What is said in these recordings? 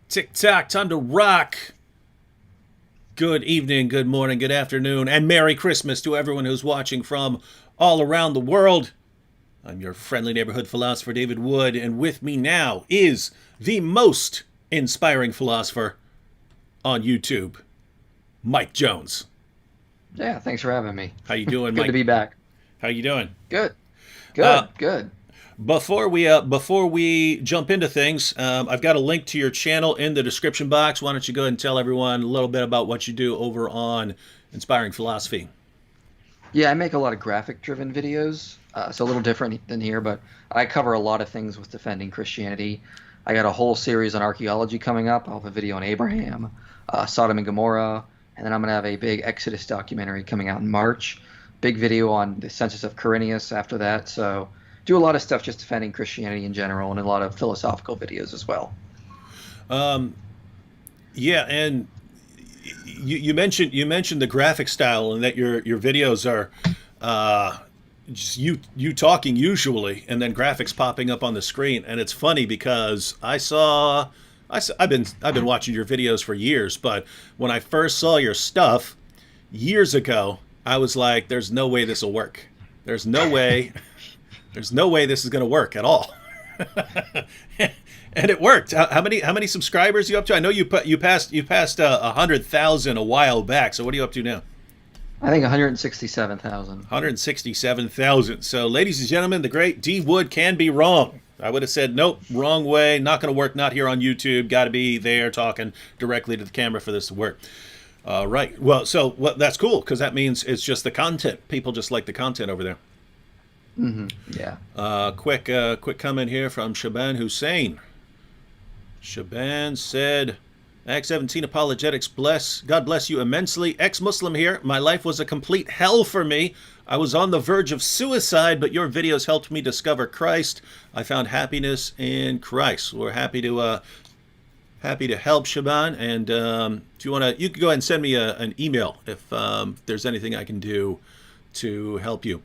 Tick-tock, time to rock. Good evening, good morning, good afternoon, and Merry Christmas to everyone who's watching from all around the world. I'm your friendly neighborhood philosopher, David Wood, and with me now is the most inspiring philosopher on YouTube, Mike Jones. Yeah, thanks for having me. How you doing, Good to Mike? be back. How you doing? Good, Uh, good. before we jump into things, I've got a link to your channel in the description box. Why don't you go ahead and tell everyone a little bit about what you do over on Inspiring Philosophy? Yeah, I make a lot of graphic-driven videos, so a little different than here, but I cover a lot of things with defending Christianity. I got a whole series on archaeology coming up. I'll have a video on Abraham, Sodom and Gomorrah, and then I'm going to have a big Exodus documentary coming out in March. Big video on the census of Quirinius after that. So do a lot of stuff just defending Christianity in general and a lot of philosophical videos as well. Um, yeah, and you mentioned the graphic style and that your videos are just you talking usually, and then graphics popping up on the screen, and it's funny because I've been watching your videos for years, but when I first saw your stuff years ago, I was like, "There's no way this will work. There's no way. There's no way this is going to work at all." And it worked. How many subscribers are you up to? I know you passed 100,000 a while back. So what are you up to now? I think 167,000. 167,000. So, ladies and gentlemen, the great D Wood can be wrong. I would have said, nope, wrong way, not going to work, not here on YouTube. Got to be there talking directly to the camera for this to work. Right. Well, that's cool because that means it's just the content. People just like the content over there. Yeah. Quick comment here from Shaban Hussein. Shaban said, Act 17 apologetics, God bless you immensely. Ex-Muslim here. My life was a complete hell for me. I was on the verge of suicide, but your videos helped me discover Christ. I found happiness in Christ. We're happy to help, Shaban. And if you want to, you can go ahead and send me an email if there's anything I can do to help you.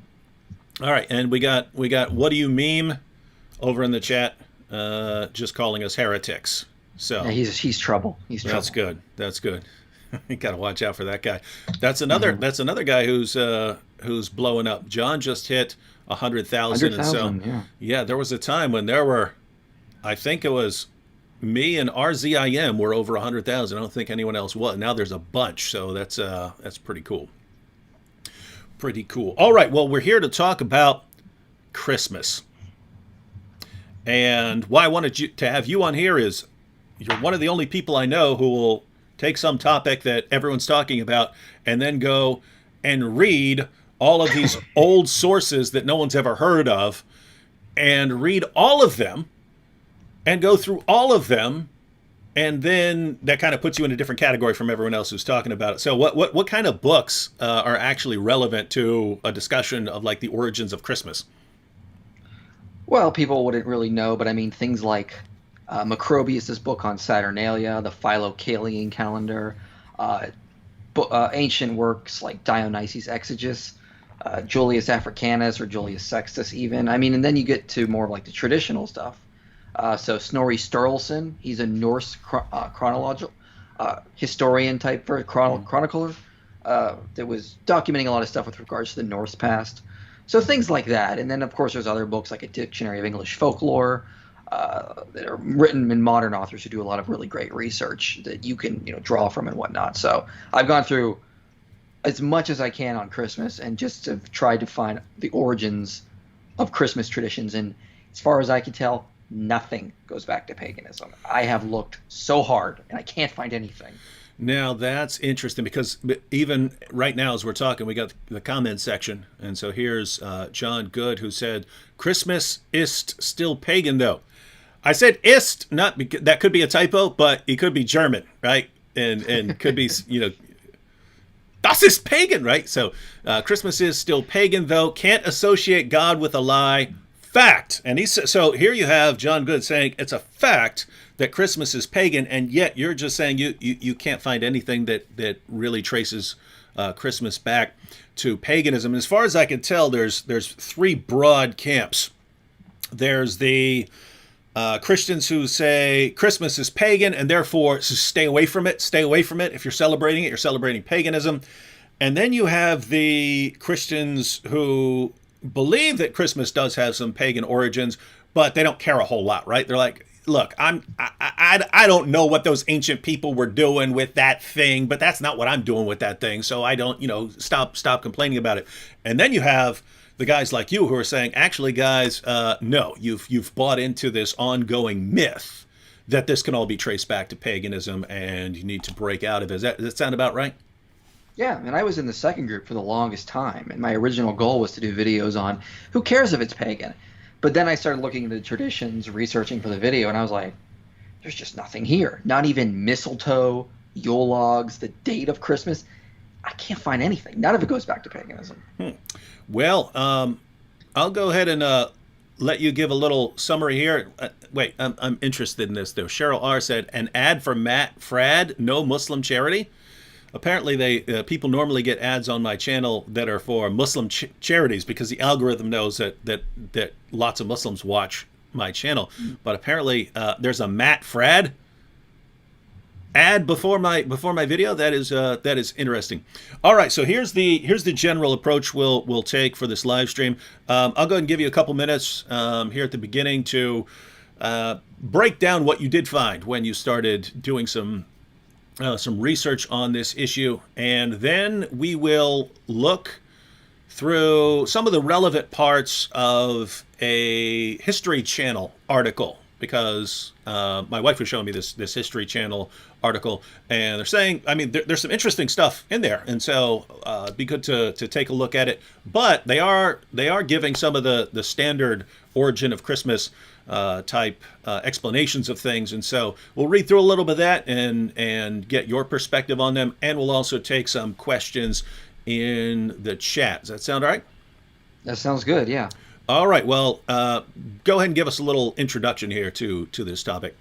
All right, and we got what do you meme over in the chat, just calling us heretics. So Yeah, he's trouble. He's trouble. That's good. You got to watch out for that guy. That's another guy who's blowing up. John just hit 100,000, and so 100,000, yeah. yeah, there was a time when there were, I think it was me and RZIM were over 100,000. I don't think anyone else was. Now there's a bunch, so that's pretty cool. Pretty cool. All right, well, we're here to talk about Christmas. And why I wanted to have you on here is you're one of the only people I know who will take some topic that everyone's talking about and then go and read all of these old sources that no one's ever heard of and read all of them and go through all of them, and then that kind of puts you in a different category from everyone else who's talking about it. So what kind of books are actually relevant to a discussion of like the origins of Christmas? Well, people wouldn't really know, but I mean things like Macrobius's book on Saturnalia, the Philocalian calendar, ancient works like Dionysius Exeges, Julius Africanus or Julius Sextus even. I mean, and then you get to more of like the traditional stuff. So Snorri Sturluson, he's a Norse chronological historian type chronicler that was documenting a lot of stuff with regards to the Norse past. So things like that. And then, of course, there's other books like a Dictionary of English Folklore that are written in modern authors who do a lot of really great research that you can draw from and whatnot. So I've gone through as much as I can on Christmas and just have tried to find the origins of Christmas traditions. And as far as I can tell, nothing goes back to paganism. I have looked so hard and I can't find anything. Now that's interesting because even right now as we're talking, we got the comment section. And so here's John Good, who said, Christmas ist still pagan though. I said ist, not because that could be a typo, but it could be German, right? And could be, das ist pagan, right? So Christmas is still pagan though. Can't associate God with a lie. Fact. And so here you have John Good saying it's a fact that Christmas is pagan, and yet you're just saying you can't find anything that really traces Christmas back to paganism. And as far as I can tell, there's three broad camps. There's the Christians who say Christmas is pagan and therefore stay away from it. Stay away from it. If you're celebrating it, you're celebrating paganism. And then you have the Christians who believe that Christmas does have some pagan origins, but they don't care a whole lot, right? They're like, look, I don't know what those ancient people were doing with that thing, but that's not what I'm doing with that thing. So I don't, stop complaining about it. And then you have the guys like you who are saying, actually, guys, no, you've bought into this ongoing myth that this can all be traced back to paganism, and you need to break out of it. Does that sound about right? Yeah, and I was in the second group for the longest time, and my original goal was to do videos on who cares if it's pagan. But then I started looking into the traditions, researching for the video, and I was like, there's just nothing here. Not even mistletoe, Yule logs, the date of Christmas. I can't find anything. None of it goes back to paganism. Well, I'll go ahead and let you give a little summary here. Wait, I'm interested in this, though. Cheryl R. said, an ad for Matt Frad, no Muslim charity. Apparently, people normally get ads on my channel that are for Muslim charities because the algorithm knows that lots of Muslims watch my channel. But apparently, there's a Matt Frad ad before my video. That is interesting. All right, so here's the general approach we'll take for this live stream. I'll go ahead and give you a couple minutes here at the beginning to break down what you did find when you started doing some research on this issue, and then we will look through some of the relevant parts of a History Channel article, because my wife was showing me this History Channel article, and they're saying, I mean, there's some interesting stuff in there, and so it'd be good to take a look at it. But they are giving some of the standard origin of Christmas type explanations of things, and so we'll read through a little bit of that and get your perspective on them, and we'll also take some questions in the chat. Does that sound all right? That sounds good, yeah. All right, well, go ahead and give us a little introduction here to this topic.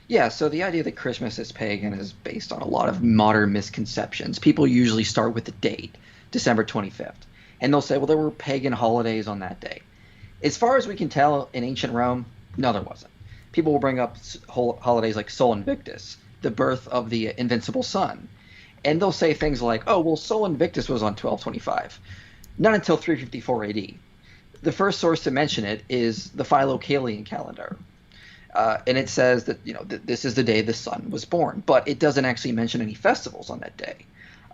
Yeah, so the idea that Christmas is pagan is based on a lot of modern misconceptions. People usually start with the date, December 25th, and they'll say, well, there were pagan holidays on that day. As far as we can tell, in ancient Rome, no, there wasn't. People will bring up holidays like Sol Invictus, the birth of the invincible sun. And they'll say things like, oh, well, Sol Invictus was on 1225. Not until 354 AD. The first source to mention it is the Philocalian calendar. And it says that, this is the day the sun was born. But it doesn't actually mention any festivals on that day.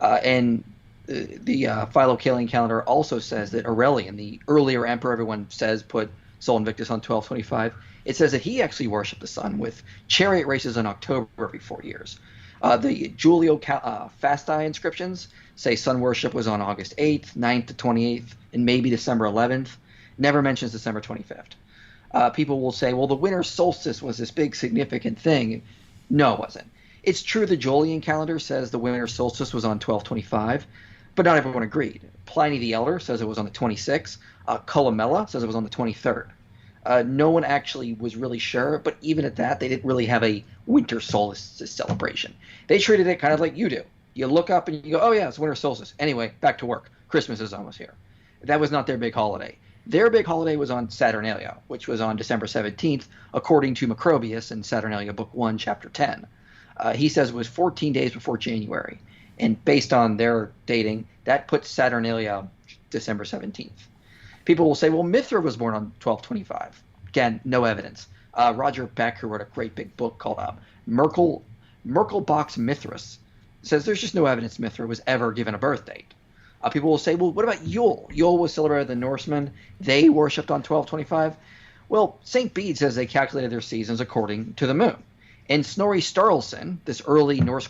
And the Philocalian calendar also says that Aurelian, the earlier emperor, everyone says put Sol Invictus on 1225. It says that he actually worshipped the sun with chariot races in October every 4 years. The Julio Fasti inscriptions say sun worship was on August 8th, 9th to 28th, and maybe December 11th. Never mentions December 25th. People will say, well, the winter solstice was this big significant thing. No, it wasn't. It's true the Julian calendar says the winter solstice was on 1225, but not everyone agreed. Pliny the Elder says it was on the 26th. Columella says it was on the 23rd. No one actually was really sure, but even at that, they didn't really have a winter solstice celebration. They treated it kind of like you do. You look up and you go, oh yeah, it's winter solstice. Anyway, back to work. Christmas is almost here. That was not their big holiday. Their big holiday was on Saturnalia, which was on December 17th, according to Macrobius in Saturnalia, Book 1, Chapter 10. He says it was 14 days before January. And based on their dating, that puts Saturnalia December 17th. People will say, well, Mithra was born on 1225. Again, no evidence. Roger Beck, who wrote a great big book called Merkelbach's Mithras, says there's just no evidence Mithra was ever given a birth date. People will say, well, what about Yule? Yule was celebrated by the Norsemen. They worshipped on 1225. Well, St. Bede says they calculated their seasons according to the moon. And Snorri Sturluson, this early Norse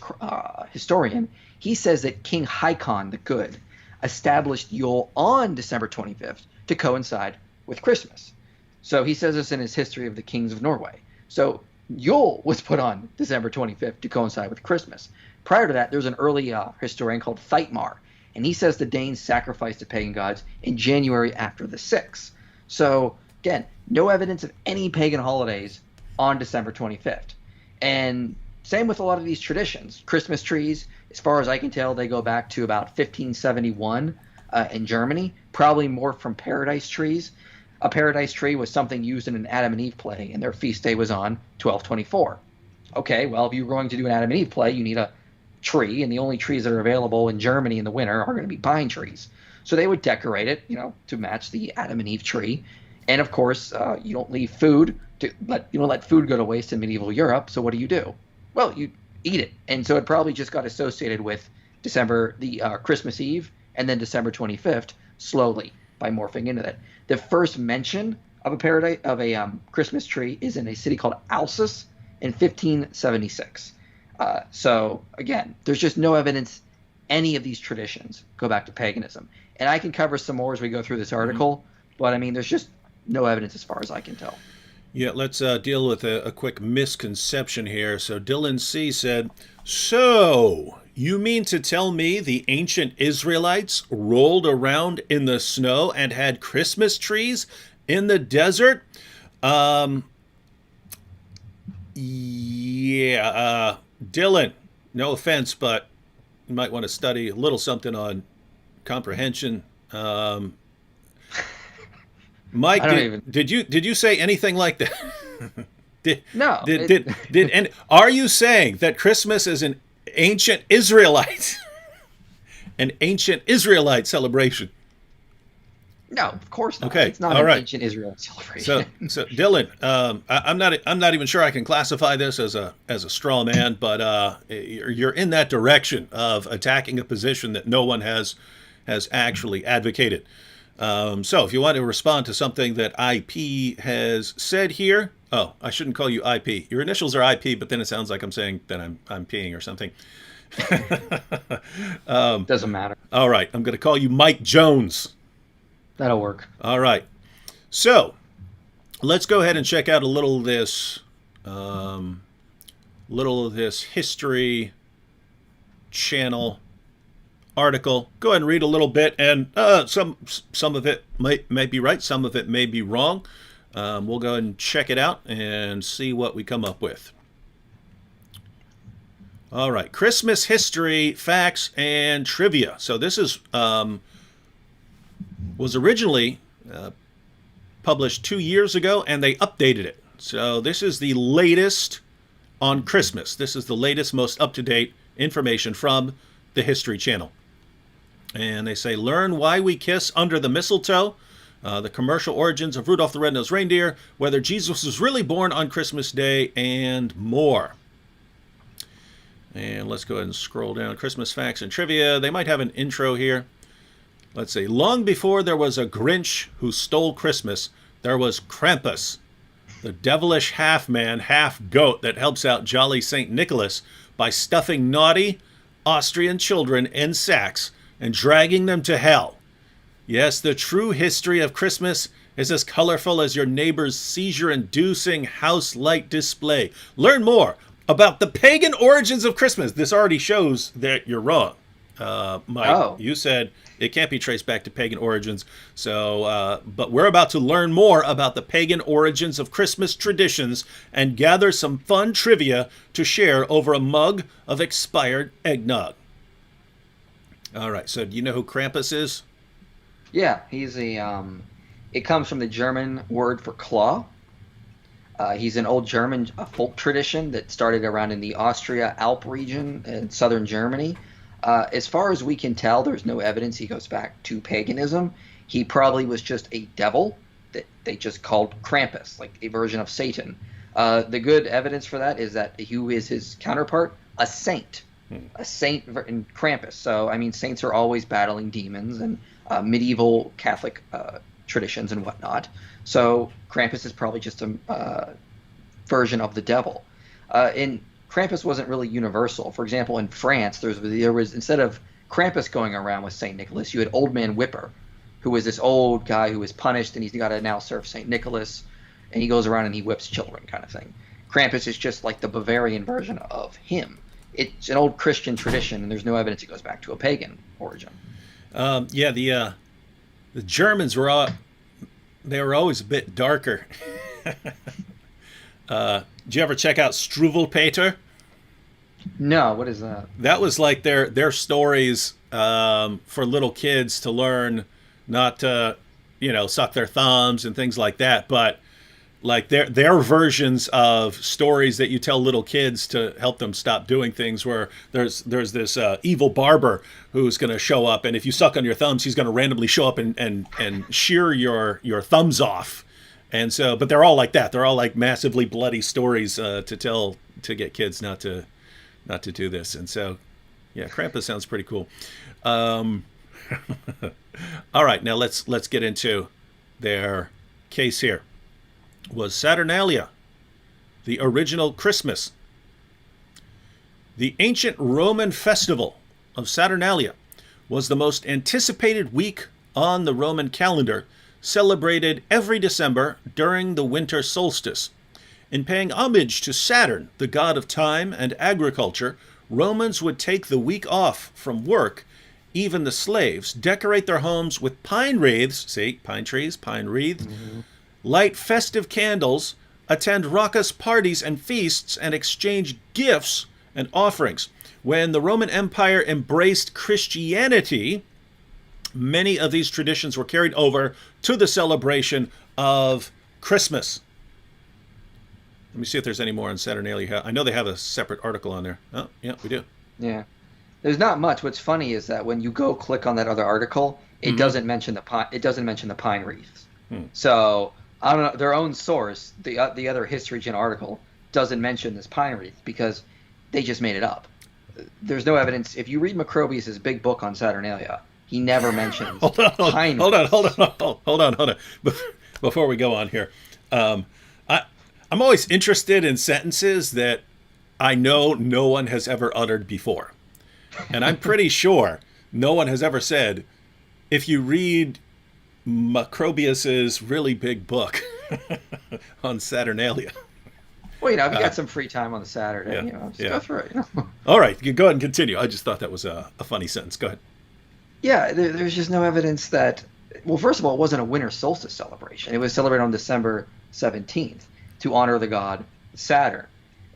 historian, he says that King Haakon the Good established Yule on December 25th to coincide with Christmas. So he says this in his History of the Kings of Norway. So Yule was put on December 25th to coincide with Christmas. Prior to that, there's an early historian called Theitmar, and he says the Danes sacrificed to pagan gods in January after the 6th. So, again, no evidence of any pagan holidays on December 25th. And same with a lot of these traditions. Christmas trees, as far as I can tell, they go back to about 1571 in Germany, probably more from paradise trees. a paradise tree was something used in an Adam and Eve play, and their feast day was on 12/24. Okay, well, if you're going to do an Adam and Eve play, you need a tree, and the only trees that are available in Germany in the winter are going to be pine trees. So they would decorate it, to match the Adam and Eve tree. And of course, you don't leave food you don't let food go to waste in medieval Europe. So what do? Well, you eat it, and so it probably just got associated with the Christmas Eve, and then December 25th slowly by morphing into that. The first mention of a Christmas tree is in a city called Alsace in 1576. So again, there's just no evidence any of these traditions go back to paganism. And I can cover some more as we go through this article, but I mean, there's just no evidence as far as I can tell. Yeah, let's deal with a quick misconception here. So Dylan C. said, so you mean to tell me the ancient Israelites rolled around in the snow and had Christmas trees in the desert? Yeah, Dylan, no offense, but you might want to study a little something on comprehension. Mike, did you say anything like that? No. And are you saying that Christmas is an ancient Israelite celebration? No, of course not. Okay, It's not an ancient Israel celebration. So Dylan, I'm not even sure I can classify this as a straw man, but you're in that direction of attacking a position that no one has actually advocated. So if you want to respond to something that IP has said here, I shouldn't call you IP. Your initials are IP, but then it sounds like I'm saying that I'm peeing or something. Doesn't matter. All right, I'm going to call you Mike Jones. That'll work. All right. So let's go ahead and check out a little of this History Channel article. Go ahead and read a little bit, and some of it might be right, some of it may be wrong. We'll go ahead and check it out and see what we come up with. All right, Christmas history, facts, and trivia. So this is was originally published 2 years ago, and they updated it. So this is the latest on Christmas. This is the latest, most up-to-date information from the History Channel. And they say, learn why we kiss under the mistletoe, the commercial origins of Rudolph the Red-Nosed Reindeer, whether Jesus was really born on Christmas Day, and more. And let's go ahead and scroll down. Christmas facts and trivia. They might have an intro here. Let's see. Long before there was a Grinch who stole Christmas, there was Krampus, the devilish half-man, half-goat that helps out jolly St. Nicholas by stuffing naughty Austrian children in sacks and dragging them to hell. Yes, the true history of Christmas is as colorful as your neighbor's seizure-inducing house light display. Learn more about the pagan origins of Christmas. This already shows that you're wrong, Mike. Oh. You said it can't be traced back to pagan origins. So, but we're about to learn more about the pagan origins of Christmas traditions and gather some fun trivia to share over a mug of expired eggnog. All right. So, do you know who Krampus is? Yeah, he's it comes from the German word for claw. He's an old German folk tradition that started around in the Austria Alp region in southern Germany. As far as we can tell, there's no evidence he goes back to paganism. He probably was just a devil that they just called Krampus, like a version of Satan. The good evidence for that is that who is his counterpart? A saint. A saint in Krampus. So, I mean, saints are always battling demons and medieval Catholic traditions and whatnot. So Krampus is probably just a version of the devil. Krampus wasn't really universal. For example, in France, there was instead of Krampus going around with Saint Nicholas, you had Old Man Whipper, who was this old guy who was punished, and he's got to now serve Saint Nicholas, and he goes around and he whips children, kind of thing. Krampus is just like the Bavarian version of him. It's an old Christian tradition, and there's no evidence it goes back to a pagan origin. Yeah, the Germans were always a bit darker. Did you ever check out Struwwelpeter? No, what is that? That was like their stories for little kids to learn not to, suck their thumbs and things like that. But like their versions of stories that you tell little kids to help them stop doing things, where there's this evil barber who's going to show up, and if you suck on your thumbs, he's going to randomly show up and shear your thumbs off. And so, but they're all like that. They're all like massively bloody stories to get kids not to do this. And so, yeah, Krampus sounds pretty cool. All right, now let's get into their case here. Was Saturnalia the original Christmas? The ancient Roman festival of Saturnalia was the most anticipated week on the Roman calendar, celebrated every December during the winter solstice. In paying homage to Saturn, the god of time and agriculture, Romans would take the week off from work. Even the slaves decorate their homes with pine wreaths, see, pine trees, pine wreaths, light festive candles, attend raucous parties and feasts, and exchange gifts and offerings. When the Roman Empire embraced Christianity, many of these traditions were carried over to the celebration of Christmas. Let me see if there's any more on Saturnalia. I know they have a separate article on there. Oh, yeah, we do. Yeah. There's not much. What's funny is that when you go click on that other article, it doesn't mention the pine. It doesn't mention the pine wreaths. So I don't know. Their own source, the other History Channel article, doesn't mention this pine wreath because they just made it up. There's no evidence. If you read Macrobius's big book on Saturnalia, he never mentions pine wreaths. Hold on. Before we go on here, I'm always interested in sentences that I know no one has uttered uttered before. And I'm pretty sure no one has ever said, if you read Macrobius's really big book on Saturnalia. Well, if you got some free time on the Saturday, just go through it. All right, you go ahead and continue. I just thought that was a funny sentence. Go ahead. Yeah, there's just no evidence that. Well, first of all, it wasn't a winter solstice celebration. It was celebrated on December 17th to honor the god Saturn.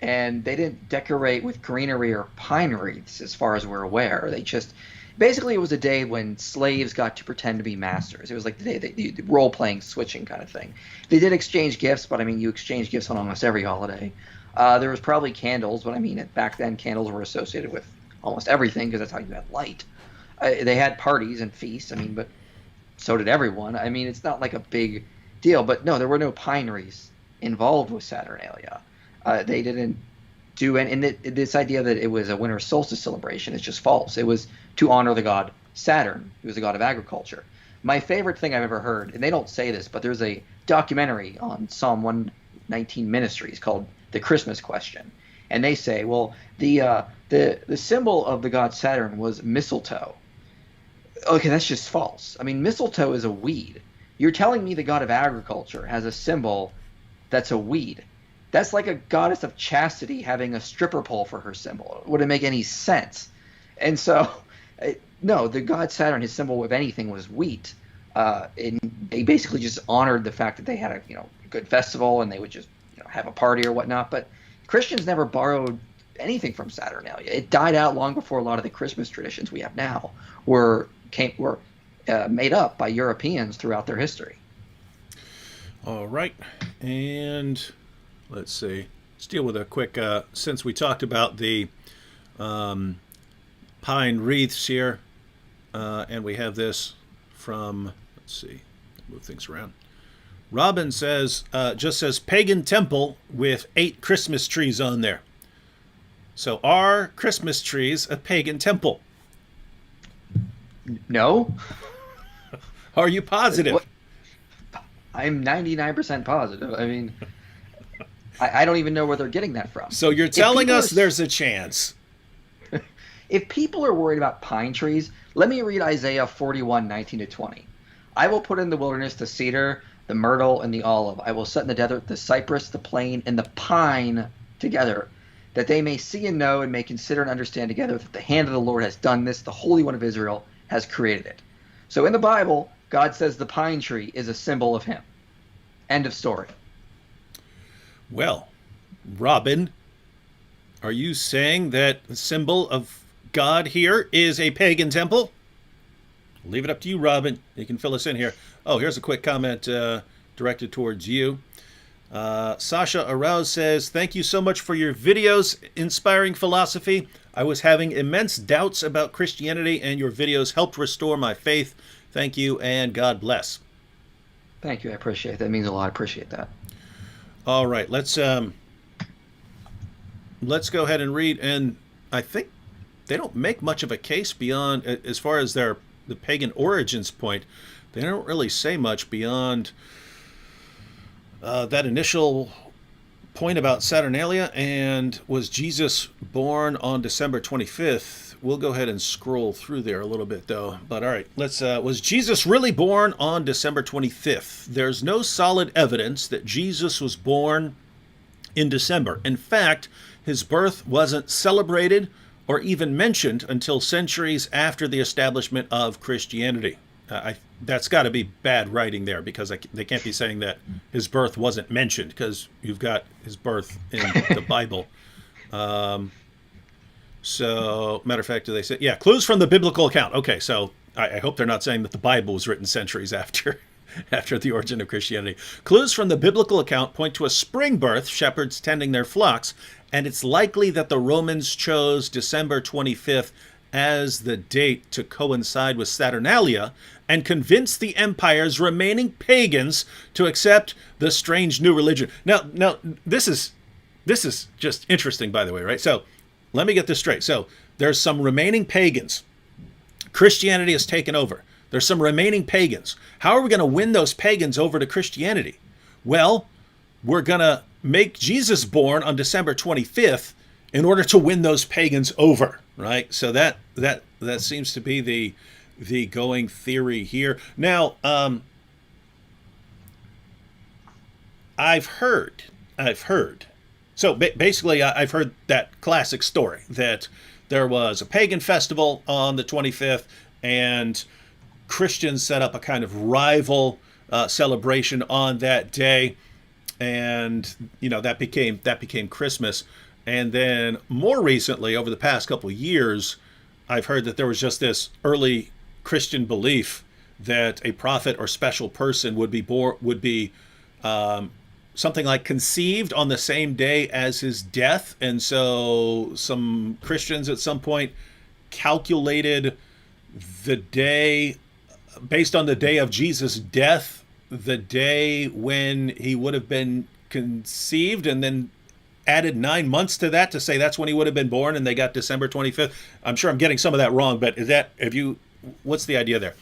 And they didn't decorate with greenery or pine wreaths, as far as we're aware. They just basically, it was a day when slaves got to pretend to be masters. It was like the role-playing switching kind of thing. They did exchange gifts, but I mean, you exchange gifts on almost every holiday. There was probably candles, but I mean, back then candles were associated with almost everything because that's how you had light. They had parties and feasts, I mean, but so did everyone. I mean, it's not like a big deal. But no, there were no pine wreaths involved with Saturnalia. They didn't do and this idea that it was a winter solstice celebration is just false. It was to honor the god Saturn, who was the god of agriculture. My favorite thing I've ever heard, and they don't say this, but there's a documentary on Psalm 119 Ministries called The Christmas Question. And they say, well, the symbol of the god Saturn was mistletoe. Okay, that's just false. I mean, mistletoe is a weed. You're telling me the god of agriculture has a symbol that's a weed. That's like a goddess of chastity having a stripper pole for her symbol. It wouldn't make any sense. And so, no, the god Saturn, his symbol, if anything, was wheat. And they basically just honored the fact that they had a good festival and they would just have a party or whatnot. But Christians never borrowed anything from Saturnalia. It died out long before a lot of the Christmas traditions we have now were made up by Europeans throughout their history. All right, and let's see. Let's deal with a quick, since we talked about the pine wreaths here, and we have this from, let's see, move things around. Robin says, just says pagan temple with 8 Christmas trees on there. So are Christmas trees a pagan temple? No. Are you positive? What? I'm 99% positive. I mean, I don't even know where they're getting that from. So you're telling us there's a chance. If people are worried about pine trees, let me read Isaiah 41:19-20. I will put in the wilderness the cedar, the myrtle, and the olive. I will set in the desert the cypress, the plane, and the pine together, that they may see and know and may consider and understand together that the hand of the Lord has done this, the Holy One of Israel has created it. So in the Bible, God says the pine tree is a symbol of him. End of story. Well, Robin, are you saying that the symbol of God here is a pagan temple? Leave it up to you, Robin. You can fill us in here. Oh, here's a quick comment directed towards you. Sasha Arouse says, thank you so much for your videos, Inspiring Philosophy. I was having immense doubts about Christianity, and your videos helped restore my faith. Thank you, and God bless. Thank you. I appreciate it. That means a lot. I appreciate that. All right, let's go ahead and read. And I think they don't make much of a case beyond, as far as the pagan origins point. They don't really say much beyond that initial point about Saturnalia and was Jesus born on December 25th. We'll go ahead and scroll through there a little bit, though. But all right, was Jesus really born on December 25th? There's no solid evidence that Jesus was born in December. In fact, his birth wasn't celebrated or even mentioned until centuries after the establishment of Christianity. That's got to be bad writing there, because they can't be saying that his birth wasn't mentioned, because you've got his birth in the Bible. So, matter of fact, do they say, yeah, clues from the biblical account. Okay, so I hope they're not saying that the Bible was written centuries after the origin of Christianity. Clues from the biblical account point to a spring birth, shepherds tending their flocks, and it's likely that the Romans chose December 25th as the date to coincide with Saturnalia and convince the empire's remaining pagans to accept the strange new religion. Now, this is just interesting, by the way, right? So, let me get this straight. So, there's some remaining pagans. Christianity has taken over. There's some remaining pagans. How are we going to win those pagans over to Christianity? Well, we're going to make Jesus born on December 25th in order to win those pagans over, right? So that seems to be the going theory here. Now, I've heard. So basically, I've heard that classic story that there was a pagan festival on the 25th, and Christians set up a kind of rival celebration on that day, and that became Christmas. And then more recently, over the past couple of years, I've heard that there was just this early Christian belief that a prophet or special person would be something like conceived on the same day as his death. And so some Christians at some point calculated the day based on the day of Jesus' death, the day when he would have been conceived, and then added 9 months to that to say that's when he would have been born, and they got December 25th. I'm sure I'm getting some of that wrong, but what's the idea there?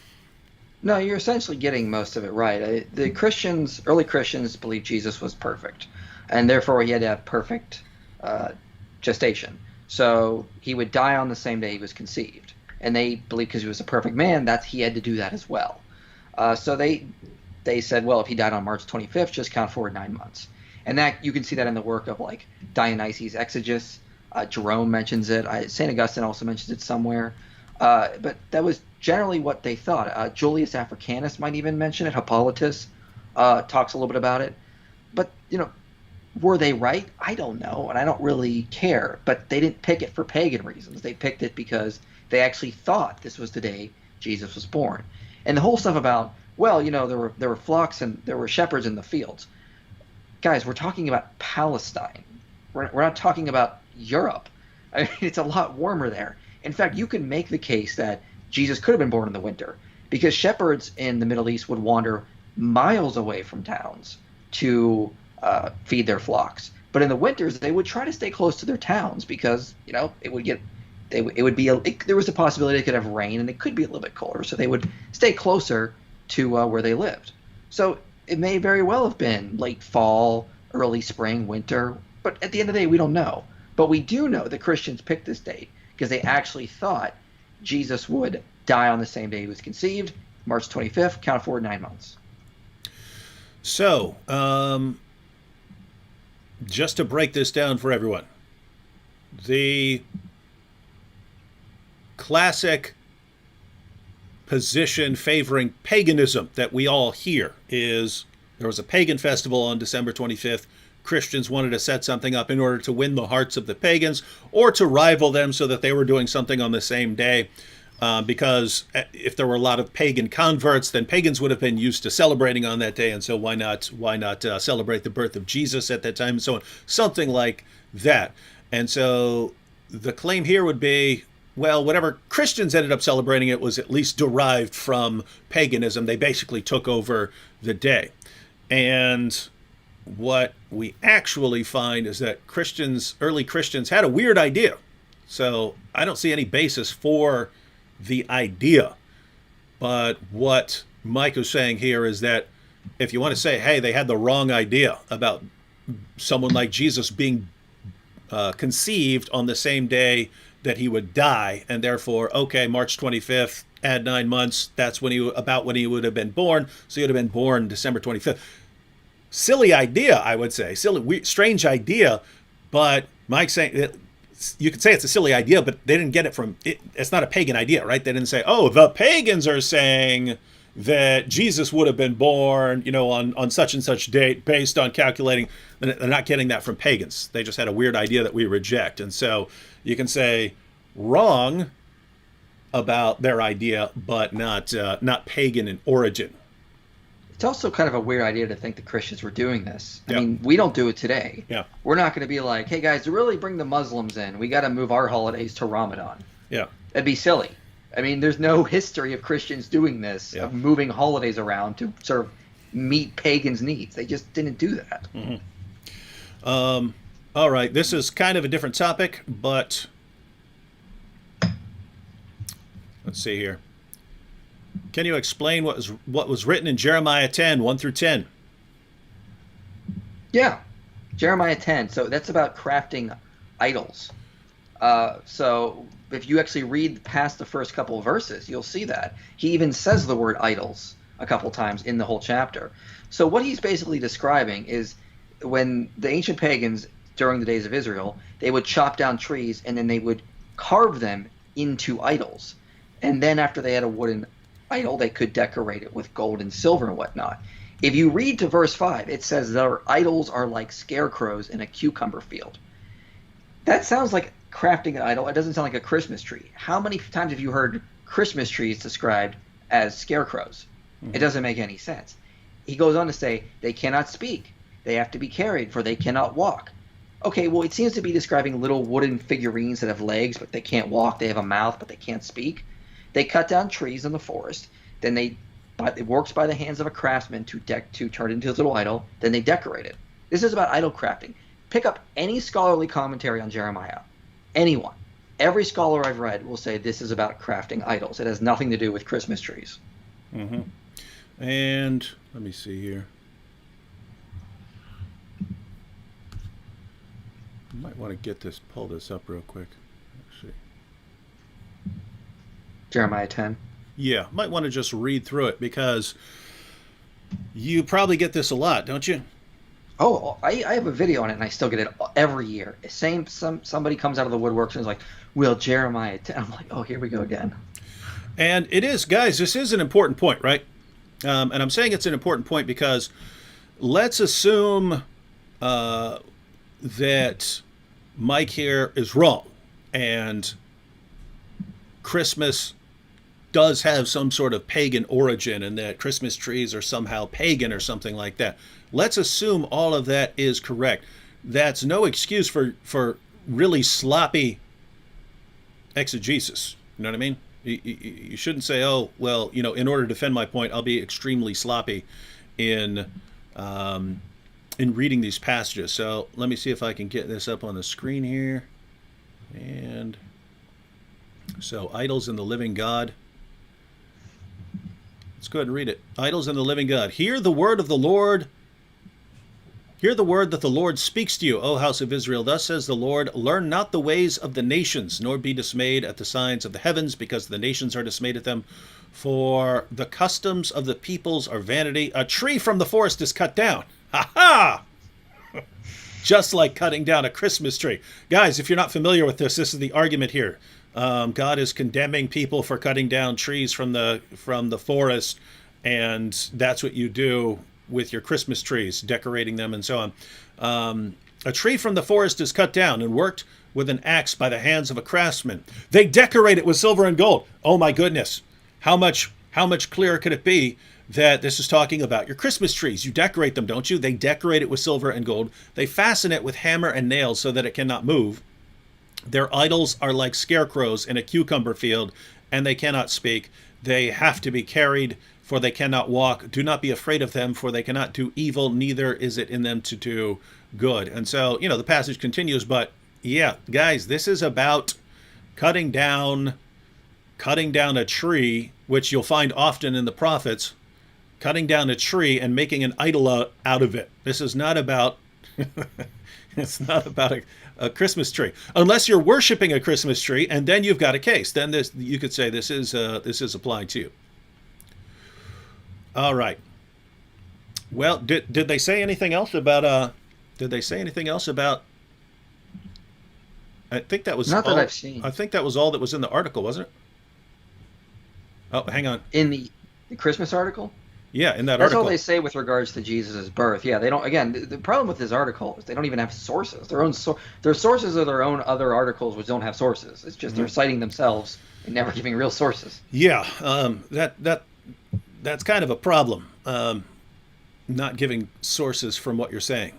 No, you're essentially getting most of it right. The early Christians, believed Jesus was perfect, and therefore he had to have perfect gestation. So he would die on the same day he was conceived, and they believed because he was a perfect man that he had to do that as well. So they said, well, if he died on March 25th, just count forward 9 months, and that you can see that in the work of like Dionysius Exeges. Jerome mentions it. St. Augustine also mentions it somewhere. But that was generally what they thought. Julius Africanus might even mention it. Hippolytus talks a little bit about it. But, were they right? I don't know, and I don't really care. But they didn't pick it for pagan reasons. They picked it because they actually thought this was the day Jesus was born. And the whole stuff about, well, there were flocks and there were shepherds in the fields. Guys, we're talking about Palestine. We're not talking about Europe. I mean, it's a lot warmer there. In fact, you can make the case that Jesus could have been born in the winter, because shepherds in the Middle East would wander miles away from towns to feed their flocks. But in the winters, they would try to stay close to their towns because there was a possibility they could have rain and it could be a little bit colder, so they would stay closer to where they lived. So it may very well have been late fall, early spring, winter, but at the end of the day, we don't know. But we do know that Christians picked this date because they actually thought Jesus would die on the same day he was conceived, March 25th, count forward 9 months. So, just to break this down for everyone, the classic position favoring paganism that we all hear is there was a pagan festival on December 25th. Christians wanted to set something up in order to win the hearts of the pagans or to rival them so that they were doing something on the same day. because if there were a lot of pagan converts, then pagans would have been used to celebrating on that day, and so why not celebrate the birth of Jesus at that time, and so on, something like that. And so the claim here would be, well, whatever Christians ended up celebrating, it was at least derived from paganism. They basically took over the day. And what we actually find is that early Christians had a weird idea. So I don't see any basis for the idea. But what Mike is saying here is that if you want to say, hey, they had the wrong idea about someone like Jesus being conceived on the same day that he would die, and therefore, okay, March 25th, add 9 months, that's when he would have been born, so he would have been born December 25th. Silly idea, I would say. Strange idea, but Mike's saying you could say it's a silly idea, but they didn't get it from it. It's not a pagan idea, right? They didn't say, oh, the pagans are saying that Jesus would have been born, on such and such date based on calculating. They're not getting that from pagans. They just had a weird idea that we reject. And so you can say wrong about their idea, but not pagan in origin. It's also kind of a weird idea to think the Christians were doing this. I Yeah. mean, we don't do it today. Yeah. We're not going to be like, hey guys, to really bring the Muslims in, we got to move our holidays to Ramadan. Yeah. That'd be silly. I mean, there's no history of Christians doing this, Yeah. of moving holidays around to sort of meet pagans' needs. They just didn't do that. All right. This is kind of a different topic, but let's see here. Can you explain what was written in Jeremiah 10, 1 through 10? Yeah. Jeremiah 10. So that's about crafting idols. So if you actually read past the first couple of verses, you'll see that. He even says the word idols a couple times in the whole chapter. So what he's basically describing is when the ancient pagans, during the days of Israel, they would chop down trees and then they would carve them into idols. And then after they had a wooden idol, they could decorate it with gold and silver and whatnot. If you read to verse 5, it says their idols are like scarecrows in a cucumber field. That sounds like crafting an idol. It doesn't sound like a Christmas tree. How many times have you heard Christmas trees described as scarecrows? It doesn't make any sense. He goes on to say, they cannot speak. They have to be carried, for they cannot walk. Okay, well, it seems to be describing little wooden figurines that have legs, but they can't walk. They have a mouth, but they can't speak. They cut down trees in the forest. Then it works by the hands of a craftsman to turn it into a little idol. Then they decorate it. This is about idol crafting. Pick up any scholarly commentary on Jeremiah. Anyone. Every scholar I've read will say this is about crafting idols. It has nothing to do with Christmas trees. Mm-hmm. And let me see here. I might want to pull this up real quick. Let's see. Jeremiah 10. Yeah, might want to just read through it because you probably get this a lot, don't you? Oh, I have a video on it, and I still get it every year. Somebody comes out of the woodworks and is like, well, Jeremiah 10. I'm like, oh, here we go again. And it is, guys, this is an important point, right? And I'm saying it's an important point because let's assume that Mike here is wrong and Christmas does have some sort of pagan origin and that Christmas trees are somehow pagan or something like that. Let's assume all of that is correct. That's no excuse for really sloppy exegesis. You know what I mean? You shouldn't say, oh, well, in order to defend my point, I'll be extremely sloppy in reading these passages. So let me see if I can get this up on the screen here. And so idols in the living God. Let's go ahead and read it. Idols in the living God. Hear the word of the Lord. Hear the word that the Lord speaks to you, O house of Israel. Thus says the Lord, learn not the ways of the nations, nor be dismayed at the signs of the heavens, because the nations are dismayed at them. For the customs of the peoples are vanity. A tree from the forest is cut down. Ha ha! Just like cutting down a Christmas tree. Guys, if you're not familiar with this is the argument here. God is condemning people for cutting down trees from the forest, and that's what you do with your Christmas trees, decorating them and so on. A tree from the forest is cut down and worked with an axe by the hands of a craftsman. They decorate it with silver and gold. Oh my goodness. How much clearer could it be that this is talking about your Christmas trees? You decorate them, don't you? They decorate it with silver and gold. They fasten it with hammer and nails so that it cannot move. Their idols are like scarecrows in a cucumber field, and they cannot speak. They have to be carried, for they cannot walk. Do not be afraid of them, for they cannot do evil, neither is it in them to do good. And so, the passage continues, but yeah, guys, this is about cutting down a tree, which you'll find often in the prophets, cutting down a tree and making an idol out of it. This is not about it's not about a Christmas tree, unless you're worshiping a Christmas tree, and then you've got a case. Then you could say this is applied to you. All right. Well, did they say anything else about I think that was Not that all, I've seen. I think that was all that was in the article, wasn't it? Oh, hang on. In the Christmas article? Yeah, in that That's article. all they say with regards to Jesus' birth. Yeah, they don't. Again, the problem with this article is they don't even have sources. Their sources are their own other articles which don't have sources. It's just they're citing themselves and never giving real sources. Yeah, that's kind of a problem. Not giving sources from what you're saying.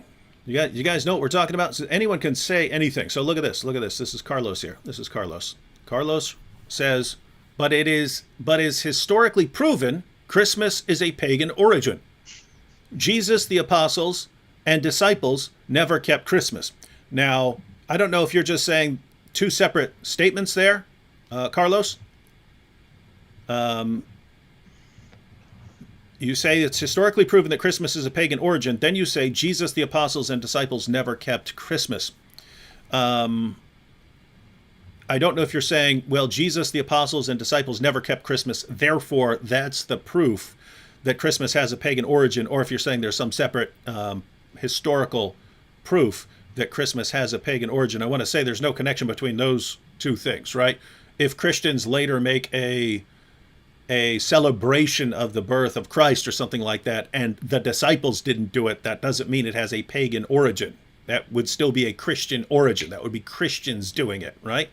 You guys know what we're talking about? So anyone can say anything. So look at this. This is Carlos here. This is Carlos. Carlos says, but is historically proven Christmas is a pagan origin. Jesus, the apostles, and disciples never kept Christmas. Now, I don't know if you're just saying two separate statements there, Carlos. You say it's historically proven that Christmas is a pagan origin. Then you say Jesus, the apostles, and disciples never kept Christmas. I don't know if you're saying, well, Jesus, the apostles, and disciples never kept Christmas, therefore that's the proof that Christmas has a pagan origin, or if you're saying there's some separate historical proof that Christmas has a pagan origin. I want to say there's no connection between those two things, right? If Christians later make a celebration of the birth of Christ or something like that, and the disciples didn't do it, that doesn't mean it has a pagan origin. That would still be a Christian origin. That would be Christians doing it, right?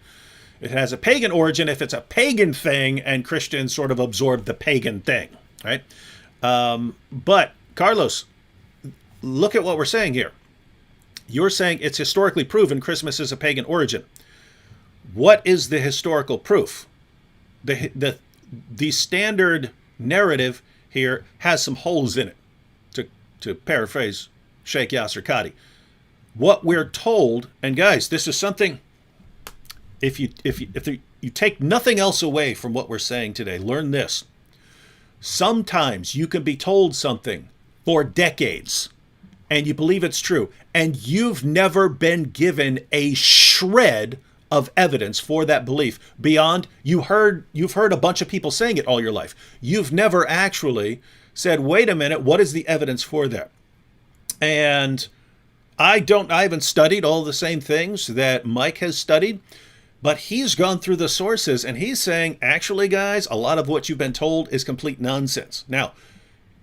It has a pagan origin if it's a pagan thing and Christians sort of absorb the pagan thing, right? But, Carlos, look at what we're saying here. You're saying it's historically proven Christmas is a pagan origin. What is the historical proof? The standard narrative here has some holes in it, to paraphrase Sheikh Yasser Qadi. What we're told, and guys, this is something, if you take nothing else away from what we're saying today, learn this. Sometimes you can be told something for decades and you believe it's true, and you've never been given a shred of evidence for that belief beyond you've heard a bunch of people saying it all your life. You've never actually said, wait a minute, what is the evidence for that? And I haven't studied all the same things that Mike has studied, but he's gone through the sources and he's saying, actually, guys, a lot of what you've been told is complete nonsense. Now,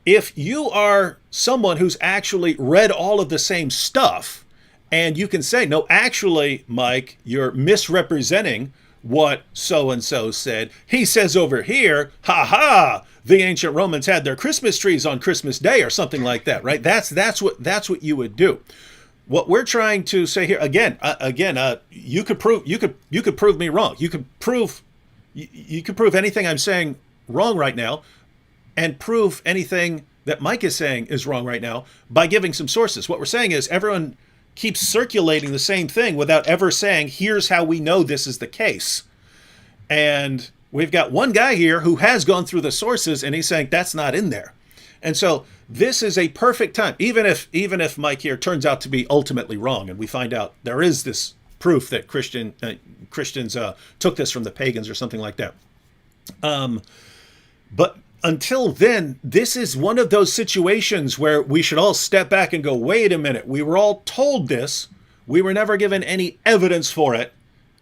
if you are someone who's actually read all of the same stuff, and you can say, no, actually, Mike, you're misrepresenting what so-and-so said. He says over here, the ancient Romans had their Christmas trees on Christmas Day or something like that, right? That's what you would do. What we're trying to say here, again, you could prove me wrong. You could prove anything I'm saying wrong right now, and prove anything that Mike is saying is wrong right now by giving some sources. What we're saying is everyone keeps circulating the same thing without ever saying, here's how we know this is the case. And we've got one guy here who has gone through the sources and he's saying that's not in there. And so this is a perfect time, even if Mike here turns out to be ultimately wrong and we find out there is this proof that Christians took this from the pagans or something like that. But until then, this is one of those situations where we should all step back and go, wait a minute, we were all told this, we were never given any evidence for it,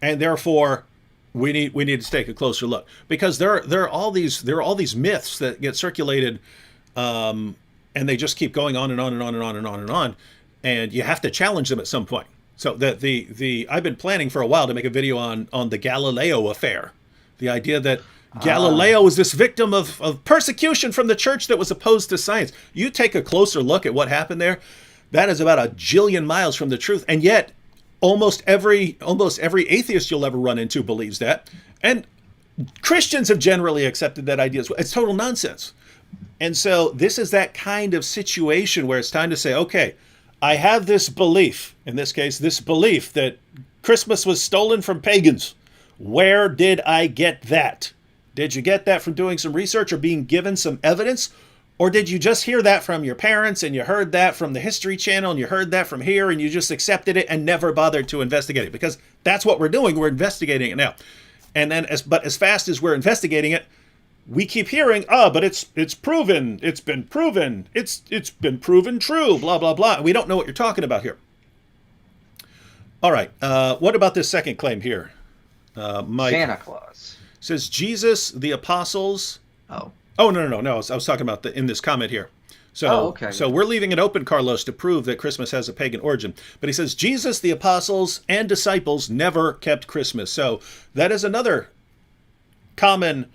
and therefore we need to take a closer look. Because there are all these myths that get circulated, and they just keep going on and on and on and on and on and on, and you have to challenge them at some point. So the I've been planning for a while to make a video on the Galileo affair, the idea that Galileo was this victim of persecution from the church that was opposed to science. You take a closer look at what happened there. That is about a jillion miles from the truth, and yet almost every atheist you'll ever run into believes that, and Christians have generally accepted that idea as well. It's total nonsense. And so this is that kind of situation where it's time to say, okay, I have this belief, in this case, this belief that Christmas was stolen from pagans. Where did I get that? Did you get that from doing some research or being given some evidence? Or did you just hear that from your parents and you heard that from the History Channel and you heard that from here and you just accepted it and never bothered to investigate it? Because that's what we're doing. We're investigating it now. And then as fast as we're investigating it, we keep hearing, but it's proven, it's been proven, it's been proven true, blah, blah, blah. We don't know what you're talking about here. All right. What about this second claim here? Mike Santa Claus says Jesus, the apostles. Oh. Oh, no. I was talking about in this comment here. So, okay. So we're leaving it open, Carlos, to prove that Christmas has a pagan origin. But he says Jesus, the apostles, and disciples never kept Christmas. So that is another common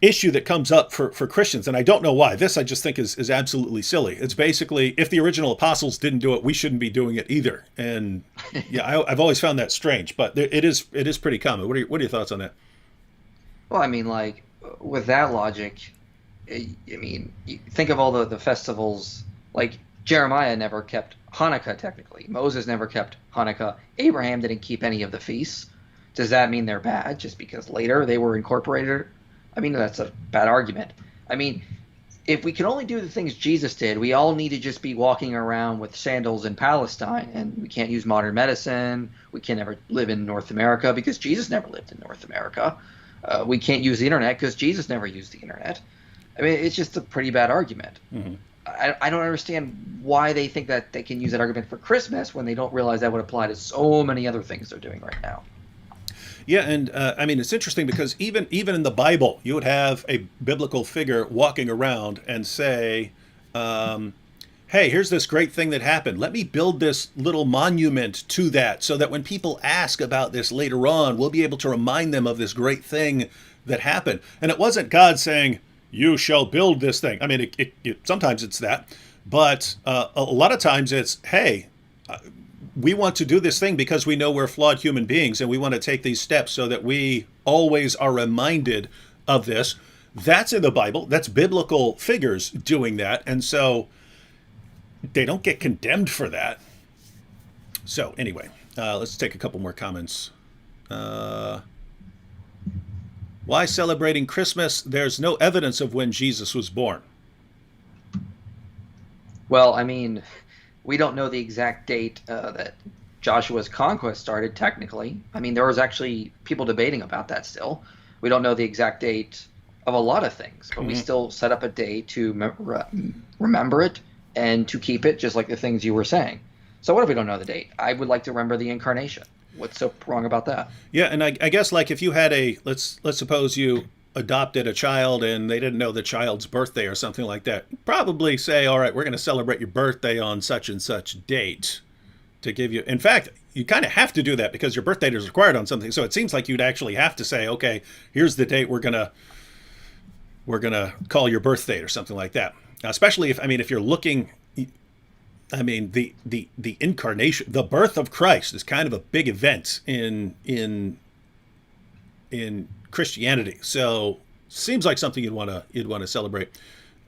issue that comes up for Christians. And I don't know why. This I just think is absolutely silly. It's basically, if the original apostles didn't do it, we shouldn't be doing it either. And yeah, I've always found that strange, but it is pretty common. What are your thoughts on that? Well, I mean, like, with that logic, I mean, you think of all the festivals. Like, Jeremiah never kept Hanukkah, technically. Moses never kept Hanukkah. Abraham didn't keep any of the feasts. Does that mean they're bad just because later they were incorporated? I mean, that's a bad argument. I mean, if we can only do the things Jesus did, we all need to just be walking around with sandals in Palestine, and we can't use modern medicine. We can never live in North America because Jesus never lived in North America. We can't use the internet because Jesus never used the internet. I mean, it's just a pretty bad argument. Mm-hmm. I don't understand why they think that they can use that argument for Christmas when they don't realize that would apply to so many other things they're doing right now. Yeah, and I mean, it's interesting because even in the Bible, you would have a biblical figure walking around and say, hey, here's this great thing that happened. Let me build this little monument to that so that when people ask about this later on, we'll be able to remind them of this great thing that happened. And it wasn't God saying, you shall build this thing. I mean, sometimes it's that. But a lot of times it's, hey, we want to do this thing because we know we're flawed human beings and we want to take these steps so that we always are reminded of this. That's in the Bible. That's biblical figures doing that. And so they don't get condemned for that. So anyway, let's take a couple more comments. Why celebrating Christmas? There's no evidence of when Jesus was born. Well, I mean, we don't know the exact date that Joshua's conquest started, technically. I mean, there was actually people debating about that still. We don't know the exact date of a lot of things, but we still set up a day to remember it and to keep it, just like the things you were saying. So what if we don't know the date? I would like to remember the incarnation. What's so wrong about that? Yeah, and I guess, like, if you had let's suppose you adopted a child and they didn't know the child's birthday or something like that, probably say, all right, we're going to celebrate your birthday on such and such date to give you. In fact, you kind of have to do that because your birth date is required on something. So it seems like you'd actually have to say, okay, here's the date we're gonna call your birth date or something like that. Now, especially if you're looking, I mean, the incarnation, the birth of Christ is kind of a big event in Christianity. So seems like something you'd want to celebrate.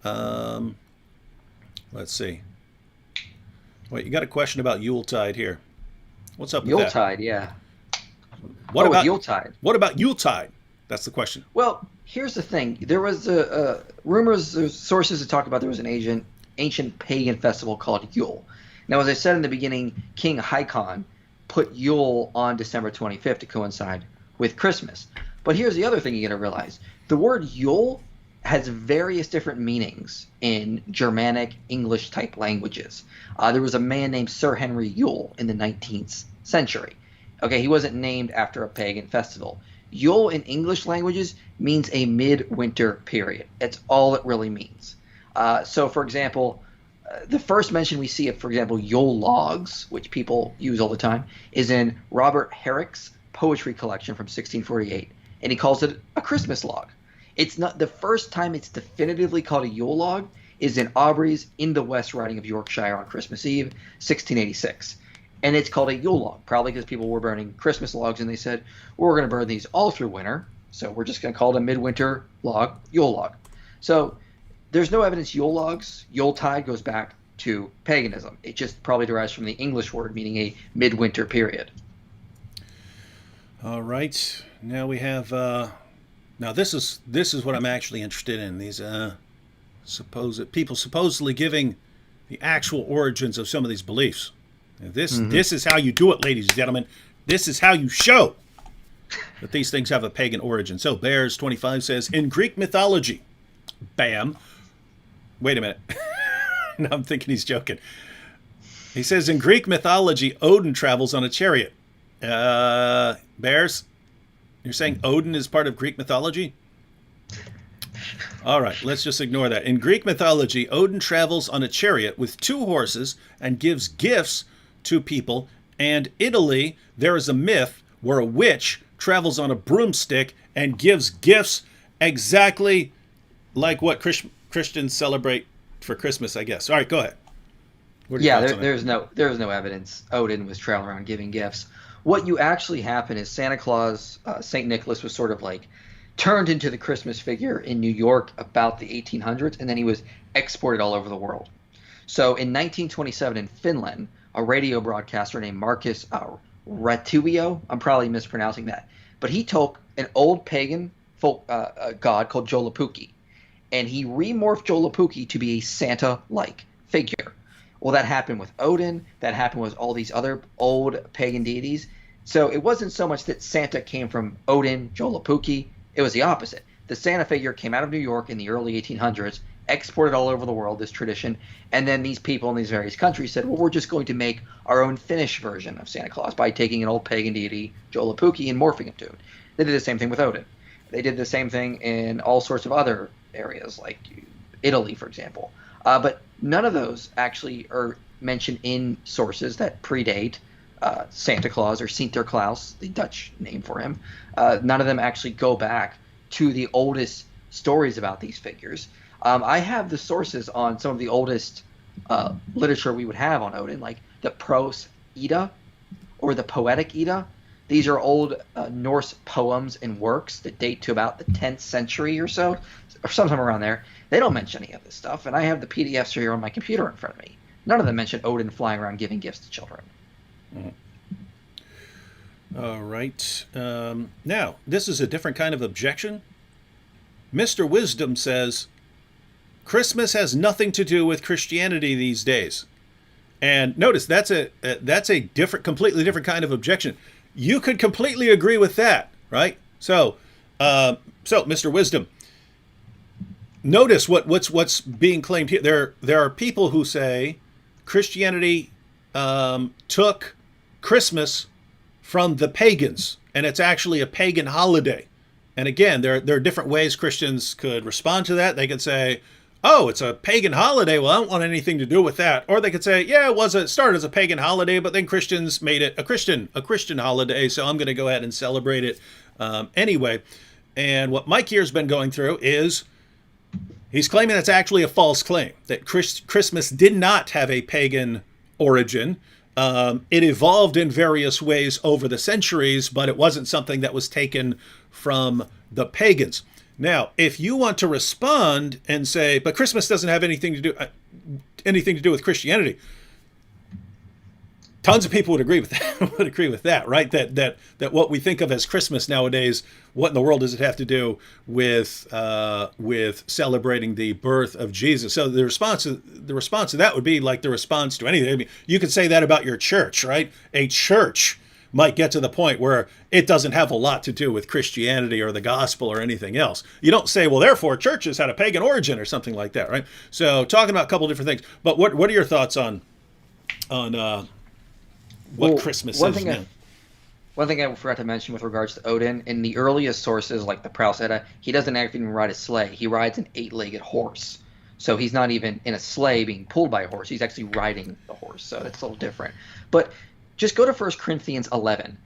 Let's see. Wait, you got a question about Yuletide here. What's up with that? Yuletide, yeah. What about Yuletide? What about Yuletide? That's the question. Well, here's the thing. There was rumors, there's sources that talk about there was an ancient pagan festival called Yule. Now, as I said in the beginning, King Haakon put Yule on December 25th to coincide with Christmas. But here's the other thing you got to realize. The word Yule has various different meanings in Germanic, English-type languages. There was a man named Sir Henry Yule in the 19th century. Okay, he wasn't named after a pagan festival. Yule in English languages means a midwinter period. That's all it really means. So, for example, The first mention we see of, for example, Yule logs, which people use all the time, is in Robert Herrick's poetry collection from 1648, and he calls it a Christmas log. It's not the first time it's definitively called a Yule log is in Aubrey's In the West Riding of Yorkshire on Christmas Eve, 1686. And it's called a Yule log, probably because people were burning Christmas logs and they said, well, we're going to burn these all through winter, so we're just going to call it a midwinter log, Yule log. So there's no evidence Yule logs, Yuletide goes back to paganism. It just probably derives from the English word meaning a midwinter period. All right. Now we have. Now this is what I'm actually interested in. These supposed people supposedly giving the actual origins of some of these beliefs. Now this is how you do it, ladies and gentlemen. This is how you show that these things have a pagan origin. So Bears 25 says in Greek mythology, bam. Wait a minute. No, I'm thinking he's joking. He says in Greek mythology, Odin travels on a chariot. Bears, you're saying Odin is part of Greek mythology? All right, let's just ignore that. In Greek mythology, Odin travels on a chariot with 2 horses and gives gifts to people. And Italy, there is a myth where a witch travels on a broomstick and gives gifts exactly like what Christians celebrate for Christmas, I guess. All right, go ahead. There's no evidence Odin was traveling around giving gifts. What you actually happen is Santa Claus, Saint Nicholas was sort of like turned into the Christmas figure in New York about the 1800s, and then he was exported all over the world. So in 1927 in Finland, a radio broadcaster named Marcus Ratuvio, I'm probably mispronouncing that, but he took an old pagan folk god called Joulupuki, and he remorphed Joulupuki to be a Santa-like figure. Well, that happened with Odin. That happened with all these other old pagan deities. So it wasn't so much that Santa came from Odin, Joulupuki. It was the opposite. The Santa figure came out of New York in the early 1800s, exported all over the world, this tradition, and then these people in these various countries said, well, we're just going to make our own Finnish version of Santa Claus by taking an old pagan deity, Joulupuki, and morphing him to it. They did the same thing with Odin. They did the same thing in all sorts of other areas, like Italy, for example. But none of those actually are mentioned in sources that predate Santa Claus or Sinterklaas, the Dutch name for him. None of them actually go back to the oldest stories about these figures. I have the sources on some of the oldest literature we would have on Odin, like the Prose Edda or the Poetic Edda. These are old Norse poems and works that date to about the 10th century or so, or sometime around there. They don't mention any of this stuff, and I have the PDFs here on my computer in front of me. None of them mention Odin flying around giving gifts to children. All right. Now, this is a different kind of objection. Mr. Wisdom says, Christmas has nothing to do with Christianity these days. And notice, that's a completely different kind of objection. You could completely agree with that, right? So Mr. Wisdom, notice what's being claimed here. There are people who say Christianity took Christmas from the pagans, and it's actually a pagan holiday. And again, there are different ways Christians could respond to that. They could say, oh, it's a pagan holiday. Well, I don't want anything to do with that. Or they could say, yeah, it started as a pagan holiday, but then Christians made it a Christian holiday, so I'm going to go ahead and celebrate it anyway. And what Mike here's been going through is he's claiming that's actually a false claim, that Christmas did not have a pagan origin. It evolved in various ways over the centuries, but it wasn't something that was taken from the pagans. Now, if you want to respond and say, but Christmas doesn't have anything to do with Christianity, tons of people would agree with that, right? That what we think of as Christmas nowadays, what in the world does it have to do with celebrating the birth of Jesus? So the response to that would be like the response to anything. I mean, you could say that about your church, right? A church might get to the point where it doesn't have a lot to do with Christianity or the gospel or anything else. You don't say, well, therefore churches had a pagan origin or something like that, right? So talking about a couple different things. But what are your thoughts on what Christmas is now? One thing I forgot to mention with regards to Odin, in the earliest sources like the Prose Edda, he doesn't actually even ride a sleigh. He rides an 8-legged horse. So he's not even in a sleigh being pulled by a horse. He's actually riding the horse. So that's a little different. But just go to 1 Corinthians 11.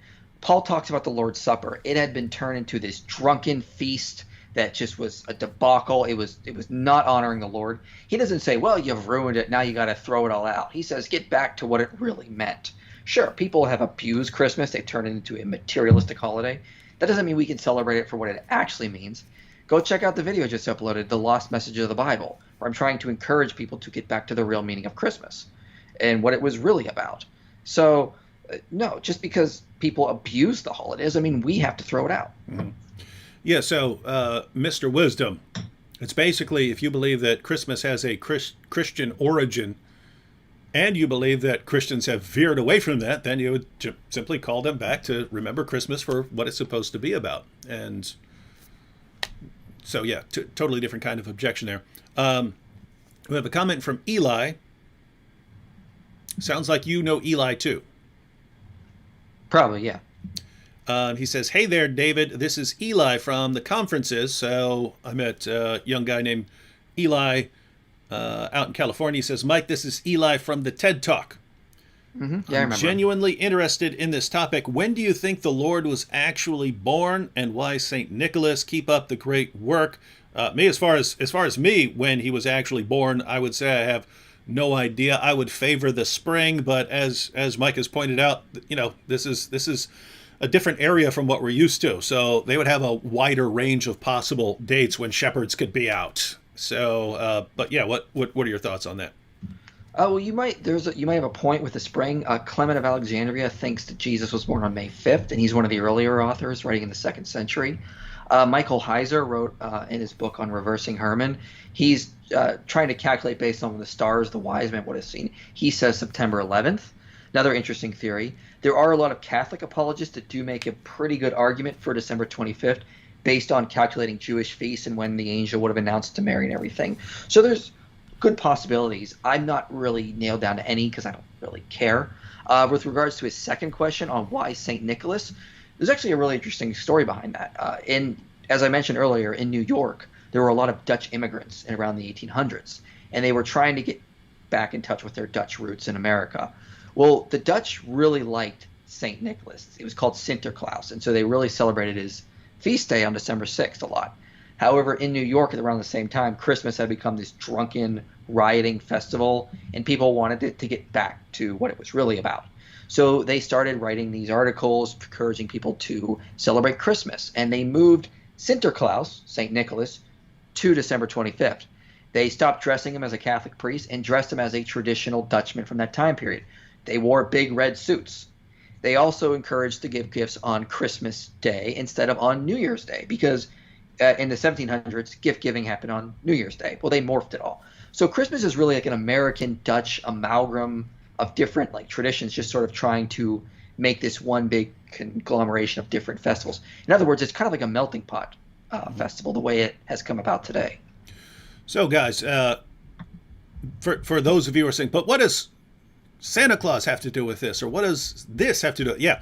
Paul talks about the Lord's Supper. It had been turned into this drunken feast that just was a debacle. It was not honoring the Lord. He doesn't say, "Well, you've ruined it. Now you got to throw it all out." He says, "Get back to what it really meant." Sure, people have abused Christmas. They turned it into a materialistic holiday. That doesn't mean we can celebrate it for what it actually means. Go check out the video I just uploaded, The Lost Message of the Bible, where I'm trying to encourage people to get back to the real meaning of Christmas and what it was really about. So, no, just because people abuse the holiday doesn't mean we have to throw it out. Mm-hmm. Yeah, so Mr. Wisdom, it's basically if you believe that Christmas has a Christian origin and you believe that Christians have veered away from that, then you would simply call them back to remember Christmas for what it's supposed to be about. And so, yeah, totally different kind of objection there. We have a comment from Eli. Sounds like you know Eli, too. Probably, yeah. He says, "Hey there, David. This is Eli from the conferences." So I met a young guy named Eli out in California. He says, "Mike, this is Eli from the TED Talk. Mm-hmm. Yeah, I I'm remember. genuinely interested in this topic. When do you think the Lord was actually born, and why St. Nicholas? Keep up the great work." As far as me, when he was actually born, I would say I have no idea. I would favor the spring, but as Mike has pointed out, this is a different area from what we're used to. So they would have a wider range of possible dates when shepherds could be out. So, but yeah, what are your thoughts on that? Oh, well, you might have a point with the spring. Clement of Alexandria thinks that Jesus was born on May 5th, and he's one of the earlier authors, writing in the 2nd century. Michael Heiser wrote in his book on reversing Herman. He's trying to calculate based on the stars the wise men would have seen. He says September 11th. Another interesting theory. There are a lot of Catholic apologists that do make a pretty good argument for December 25th based on calculating Jewish feasts and when the angel would have announced to Mary and everything. So there's good possibilities. I'm not really nailed down to any because I don't really care. With regards to his second question on why St. Nicholas, there's actually a really interesting story behind that. As I mentioned earlier, in New York, there were a lot of Dutch immigrants in around the 1800s, and they were trying to get back in touch with their Dutch roots in America. Well, the Dutch really liked St. Nicholas. It was called Sinterklaas, and so they really celebrated his feast day on December 6th a lot. However, in New York at around the same time, Christmas had become this drunken, rioting festival, and people wanted it to get back to what it was really about. So they started writing these articles encouraging people to celebrate Christmas, and they moved Sinterklaas, St. Nicholas, to December 25th. They stopped dressing him as a Catholic priest and dressed him as a traditional Dutchman from that time period. They wore big red suits. They also encouraged to give gifts on Christmas Day instead of on New Year's Day because in the 1700s, gift giving happened on New Year's Day. Well, they morphed it all. So Christmas is really like an American-Dutch amalgam of different traditions, just sort of trying to make this one big conglomeration of different festivals. In other words, it's kind of like a melting pot festival, the way it has come about today. So, guys, for those of you who are saying, but what does Santa Claus have to do with this, or what does this have to do? Yeah,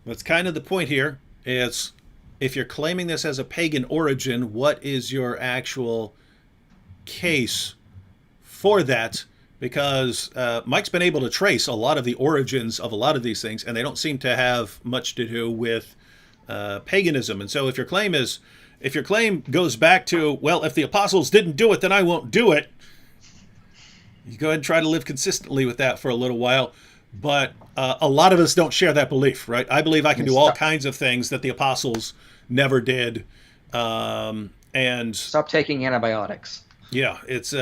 that's kind of the point here. It's if you're claiming this as a pagan origin, what is your actual case for that? Because Mike's been able to trace a lot of the origins of a lot of these things, and they don't seem to have much to do with paganism. And so if your claim goes back to, well, if the apostles didn't do it, then I won't do it, you go ahead and try to live consistently with that for a little while. But a lot of us don't share that belief, right? I believe I can do all kinds of things that the apostles never did. And stop taking antibiotics. Yeah, it's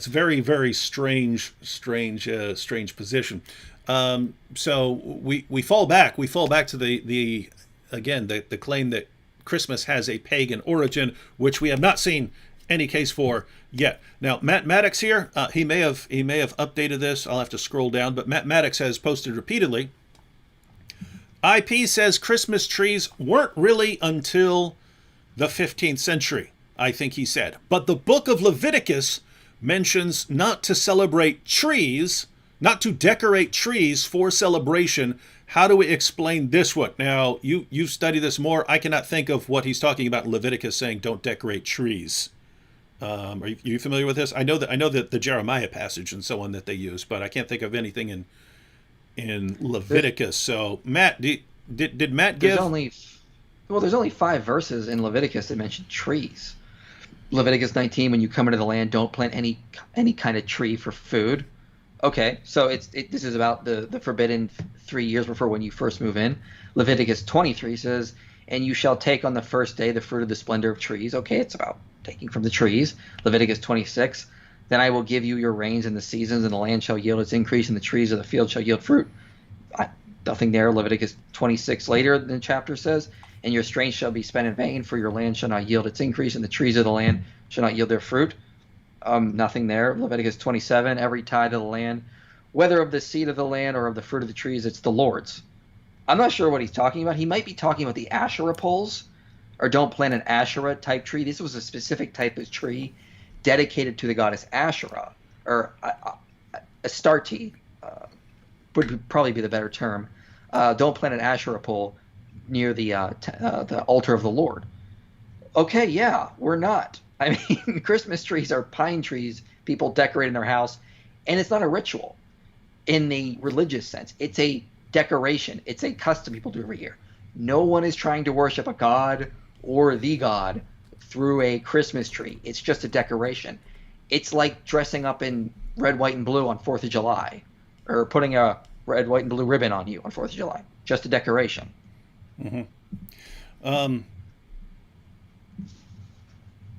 very, very strange position. So we fall back to the claim that Christmas has a pagan origin, which we have not seen any case for yet. Now, Matt Maddox here, he may have updated this. I'll have to scroll down, but Matt Maddox has posted repeatedly. IP says Christmas trees weren't really until the 15th century, I think he said. But the book of Leviticus mentions not to celebrate trees, not to decorate trees for celebration. How do we explain this one? Now, you study this more. I cannot think of what he's talking about in Leviticus saying don't decorate trees. Are you familiar with this? I know that the Jeremiah passage and so on that they use, but I can't think of anything in There, Leviticus. So Matt, did Matt there's give? only there's only 5 verses in Leviticus that mention trees. Leviticus 19, when you come into the land, don't plant any kind of tree for food. Okay, so this is about the forbidden 3 years before when you first move in. Leviticus 23 says, "And you shall take on the first day the fruit of the splendor of trees." Okay, it's about taking from the trees. Leviticus 26, "Then I will give you your rains in the seasons, and the land shall yield its increase, and the trees of the field shall yield fruit." I, Nothing there. Leviticus 26 later in the chapter says, "And your strength shall be spent in vain, for your land shall not yield its increase, and the trees of the land shall not yield their fruit." Nothing there. Leviticus 27, "Every tithe of the land, whether of the seed of the land or of the fruit of the trees, it's the Lord's." I'm not sure what he's talking about. He might be talking about the Asherah poles, or don't plant an Asherah type tree. This was a specific type of tree dedicated to the goddess Asherah, or Astarte, would probably be the better term. Don't plant an Asherah pole near the altar of the Lord. Okay, yeah, we're not. I mean, Christmas trees are pine trees people decorate in their house, and it's not a ritual in the religious sense. It's a decoration. It's a custom people do every year. No one is trying to worship a god or the god through a Christmas tree. It's just a decoration. It's like dressing up in red, white, and blue on 4th of July, or putting a red, white, and blue ribbon on you on 4th of July. Just a decoration. Hmm. Um,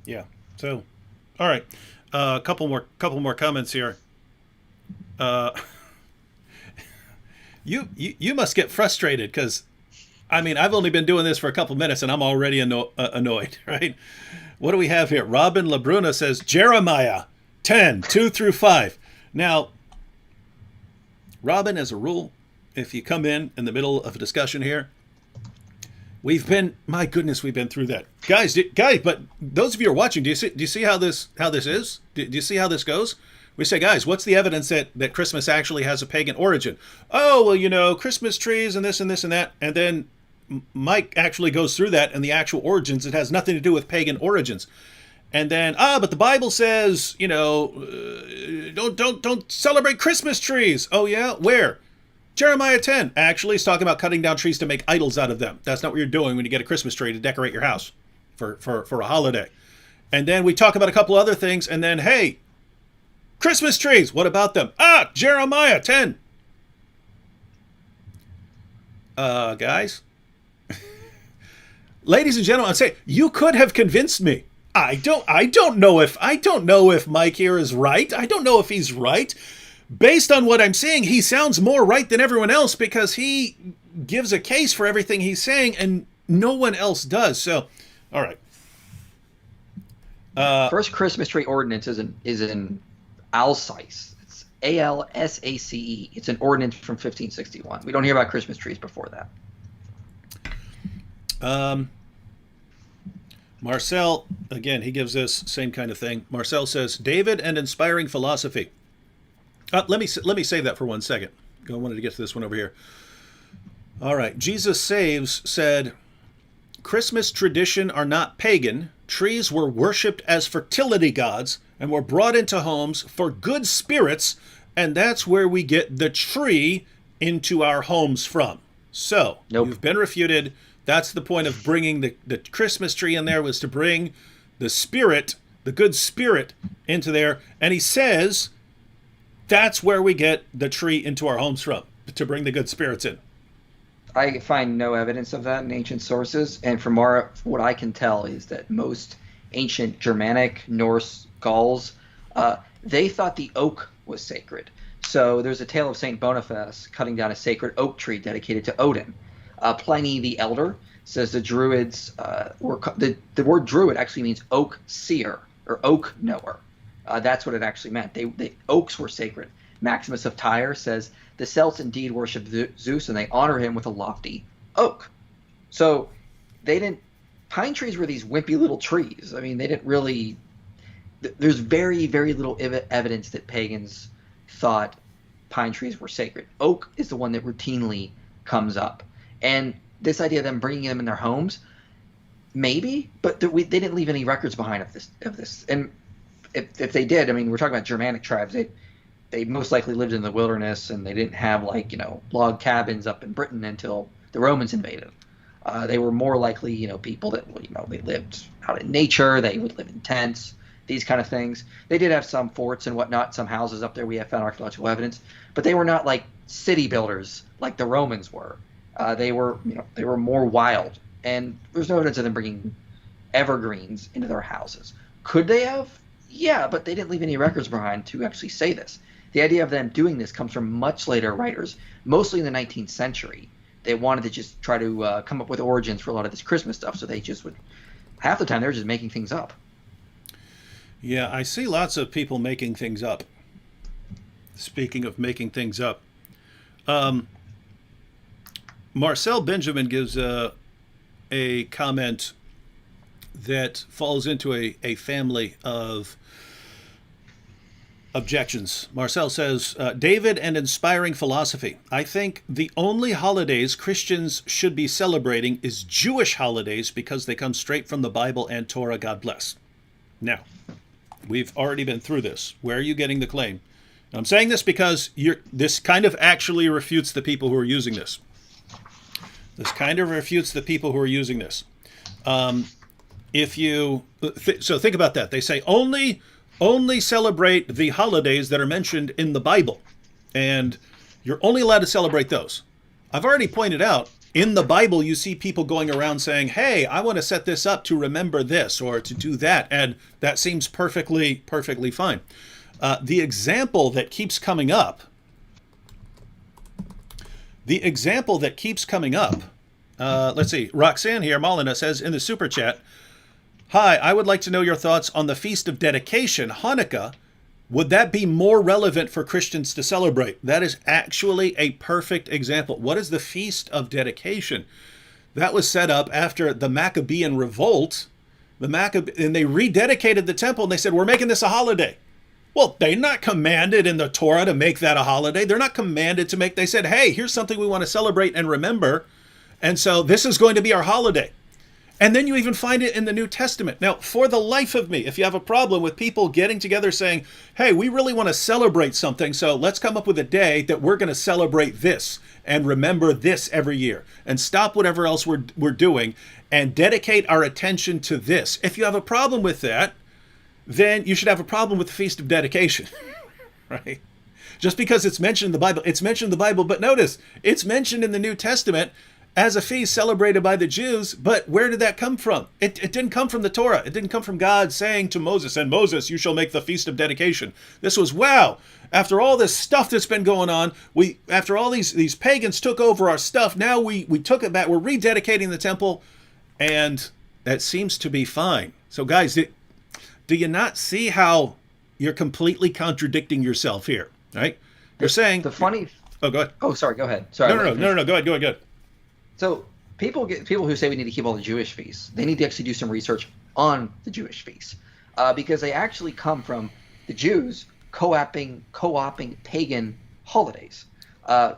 yeah. So, all right. A couple more comments here. Uh, you must get frustrated because, I mean, I've only been doing this for a couple minutes and I'm already annoyed, right? What do we have here? Robin Labruna says Jeremiah 10, 2 through 5. Now, Robin, as a rule, if you come in the middle of a discussion here, my goodness, we've been through that, guys. But those of you who are watching, do you see how this is? Do you see how this goes? We say, guys, what's the evidence that Christmas actually has a pagan origin? Oh, well, Christmas trees and this and this and that, and then Mike actually goes through that and the actual origins. It has nothing to do with pagan origins. And then, but the Bible says, don't celebrate Christmas trees. Oh yeah, where? Jeremiah 10 actually is talking about cutting down trees to make idols out of them. That's not what you're doing when you get a Christmas tree to decorate your house for a holiday. And then we talk about a couple other things, and then, hey, Christmas trees, what about them? Jeremiah 10. Guys, ladies and gentlemen, I'd say you could have convinced me. I don't know if Mike here is right. I don't know if he's right. Based on what I'm seeing, he sounds more right than everyone else because he gives a case for everything he's saying and no one else does. So, all right. First Christmas tree ordinance is in Alsace. It's Alsace. It's an ordinance from 1561. We don't hear about Christmas trees before that. Marcel, again, he gives this same kind of thing. Marcel says, David and inspiring philosophy. Let me save that for 1 second. I wanted to get to this one over here. All right. Jesus Saves said, Christmas tradition are not pagan. Trees were worshipped as fertility gods and were brought into homes for good spirits, and that's where we get the tree into our homes from. So, Nope. You've been refuted. That's the point of bringing the Christmas tree in there, was to bring the spirit, the good spirit, into there. And he says that's where we get the tree into our homes from, to bring the good spirits in. I find no evidence of that in ancient sources, and from what I can tell is that most ancient Germanic, Norse, Gauls, they thought the oak was sacred. So there's a tale of Saint Boniface cutting down a sacred oak tree dedicated to Odin. Pliny the Elder says the Druids the word Druid actually means oak seer or oak knower. That's what it actually meant. The oaks were sacred. Maximus of Tyre says the Celts indeed worship Zeus and they honor him with a lofty oak. So pine trees were these wimpy little trees. I mean, they didn't really. There's very, very little evidence that pagans thought pine trees were sacred. Oak is the one that routinely comes up. And this idea of them bringing them in their homes, maybe, but they didn't leave any records behind of this. And if they did, I mean, we're talking about Germanic tribes. They most likely lived in the wilderness, and they didn't have like log cabins up in Britain until the Romans invaded. They were more likely people that they lived out in nature. They would live in tents, these kind of things. They did have some forts and whatnot, some houses up there. We have found archaeological evidence, but they were not like city builders like the Romans were. They were more wild, and there's no evidence of them bringing evergreens into their houses. Could they have? Yeah, but they didn't leave any records behind to actually say this. The idea of them doing this comes from much later writers, mostly in the 19th century. They wanted to just try to come up with origins for a lot of this Christmas stuff, so they just would, half the time, they were just making things up. Yeah, I see lots of people making things up. Speaking of making things up, Marcel Benjamin gives a comment that falls into a family of objections. Marcel says, David and Inspiring Philosophy. I think the only holidays Christians should be celebrating is Jewish holidays because they come straight from the Bible and Torah, God bless. Now, we've already been through this. Where are you getting the claim? I'm saying this because this kind of actually refutes the people who are using this. This kind of refutes the people who are using this. So think about that. They say only celebrate the holidays that are mentioned in the Bible, and you're only allowed to celebrate those. I've already pointed out in the Bible you see people going around saying, hey, I want to set this up to remember this or to do that, and that seems perfectly fine. The example that keeps coming up, let's see, Roxanne here, Molina says in the super chat, hi, I would like to know your thoughts on the Feast of Dedication, Hanukkah. Would that be more relevant for Christians to celebrate? That is actually a perfect example. What is the Feast of Dedication? That was set up after the Maccabean revolt. And they rededicated the temple, and they said, we're making this a holiday. Well, they're not commanded in the Torah to make that a holiday. They're not commanded to they said, hey, here's something we want to celebrate and remember. And so this is going to be our holiday. And then you even find it in the New Testament. Now, for the life of me, if you have a problem with people getting together saying, hey, we really want to celebrate something, so let's come up with a day that we're going to celebrate this and remember this every year and stop whatever else we're doing and dedicate our attention to this. If you have a problem with that, then you should have a problem with the Feast of Dedication, right? Just because it's mentioned in the Bible, it's mentioned in the Bible, but notice, it's mentioned in the New Testament as a feast celebrated by the Jews, but where did that come from? It didn't come from the Torah. It didn't come from God saying to Moses, and Moses, you shall make the Feast of Dedication. This was, wow, after all this stuff that's been going on, after all these pagans took over our stuff, now we took it back, we're rededicating the temple, and that seems to be fine. So guys, do you not see how you're completely contradicting yourself here, right? You're saying... The funny... Oh, go ahead. Oh, sorry, go ahead. Sorry. No, go ahead. So people who say we need to keep all the Jewish feasts, they need to actually do some research on the Jewish feasts because they actually come from the Jews co-opting pagan holidays.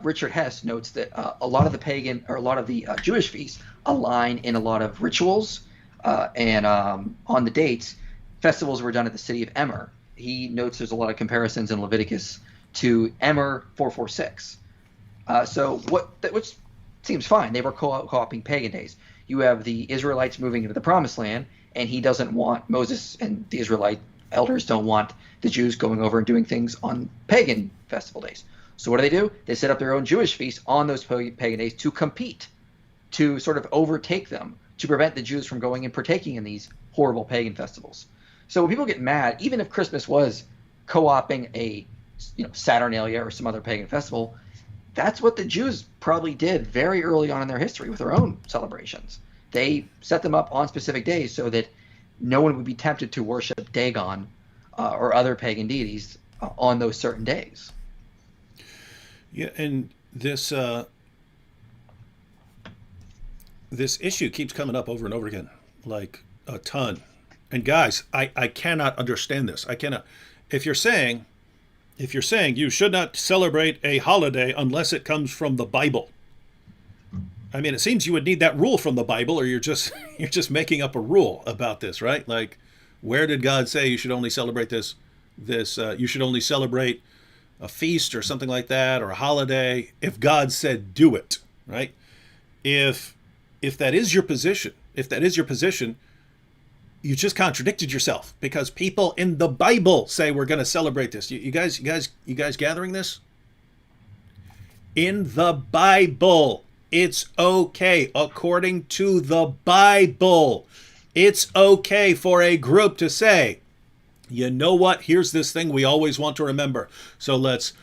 Richard Hess notes that a lot of the Jewish feasts align in a lot of rituals and on the dates. Festivals were done at the city of Emmer. He notes there's a lot of comparisons in Leviticus to Emmer 446. Which seems fine. They were co-opting pagan days. You have the Israelites moving into the Promised Land, and Moses and the Israelite elders don't want the Jews going over and doing things on pagan festival days. So what do? They set up their own Jewish feast on those pagan days to compete, to sort of overtake them, to prevent the Jews from going and partaking in these horrible pagan festivals. So when people get mad, even if Christmas was co-opting a Saturnalia or some other pagan festival, that's what the Jews probably did very early on in their history with their own celebrations. They set them up on specific days so that no one would be tempted to worship Dagon or other pagan deities on those certain days. Yeah, and this issue keeps coming up over and over again, like a ton. And guys, I cannot understand this. I cannot. If you're saying you should not celebrate a holiday unless it comes from the Bible, I mean, it seems you would need that rule from the Bible, or you're just making up a rule about this, right? Like, Where did God say you should only celebrate you should only celebrate a feast or something like that, or a holiday, if God said do it, right? If that is your position, you just contradicted yourself, because people in the Bible say we're going to celebrate this. You guys gathering this? In the Bible, it's okay. According to the Bible, it's okay for a group to say, you know what? Here's this thing we always want to remember. So let's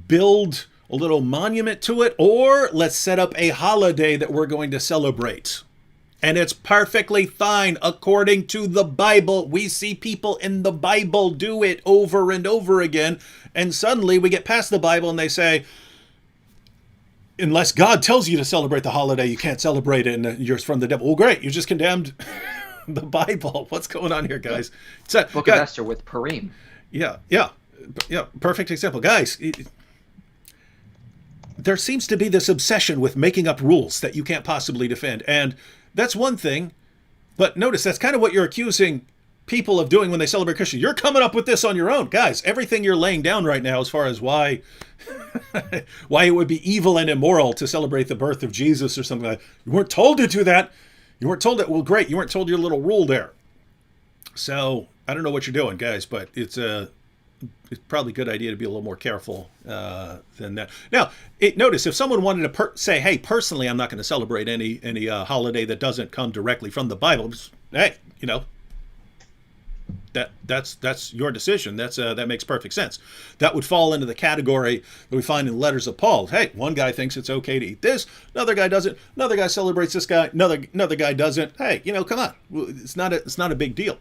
build a little monument to it, or let's set up a holiday that we're going to celebrate. And it's perfectly fine according to the Bible. We see people in the Bible do it over and over again. And suddenly we get past the Bible and they say, unless God tells you to celebrate the holiday, you can't celebrate it, and you're from the devil. Well, great. You just condemned the Bible. What's going on here, guys? Book of Esther with Purim. Yeah. Perfect example. Guys, there seems to be this obsession with making up rules that you can't possibly defend. And that's one thing. But notice that's kind of what you're accusing people of doing when they celebrate Christian. You're coming up with this on your own. Guys, everything you're laying down right now as far as why it would be evil and immoral to celebrate the birth of Jesus or something like that. You weren't told to do that. You weren't told that. Well, great. You weren't told your little rule there. So I don't know what you're doing, guys, but it's probably a good idea to be a little more careful than that. Now, notice if someone wanted to say, hey, personally, I'm not going to celebrate any holiday that doesn't come directly from the Bible. Hey, that's your decision. That makes perfect sense. That would fall into the category that we find in letters of Paul. Hey, one guy thinks it's okay to eat this, another guy doesn't. Another guy celebrates this guy, another guy doesn't. Hey, come on, it's not a big deal.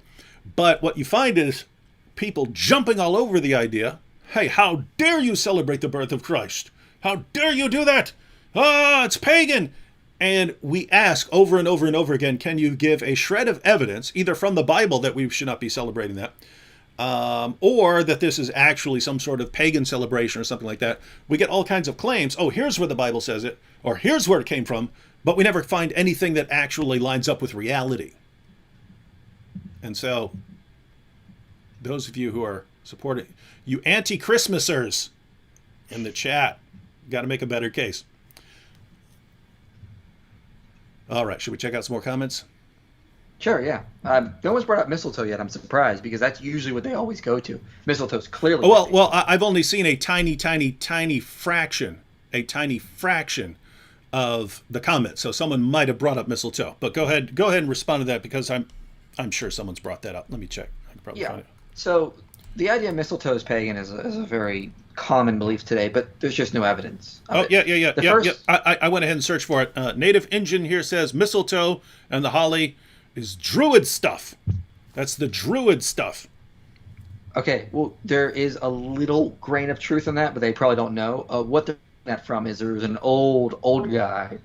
But what you find is people jumping all over the idea. Hey, how dare you celebrate the birth of Christ? How dare you do that? It's pagan. And we ask over and over and over again, can you give a shred of evidence, either from the Bible that we should not be celebrating that, or that this is actually some sort of pagan celebration or something like that? We get all kinds of claims. Oh, here's where the Bible says it, or here's where it came from, but we never find anything that actually lines up with reality. And so, those of you who are supporting, you anti-Christmasers in the chat, got to make a better case. All right, should we check out some more comments? Sure, yeah. No one's brought up mistletoe yet. I'm surprised, because that's usually what they always go to. Mistletoe's clearly. Well, I've only seen a tiny fraction of the comments. So someone might have brought up mistletoe. But go ahead and respond to that, because I'm sure someone's brought that up. Let me check. I can probably find it. So the idea of mistletoe is pagan is a very common belief today, but there's just no evidence of it. Yeah. I went ahead and searched for it. Native Engine here says mistletoe and the holly is druid stuff. That's the druid stuff. Okay, well, there is a little grain of truth in that, but they probably don't know. What they're getting that from is there's an old guy,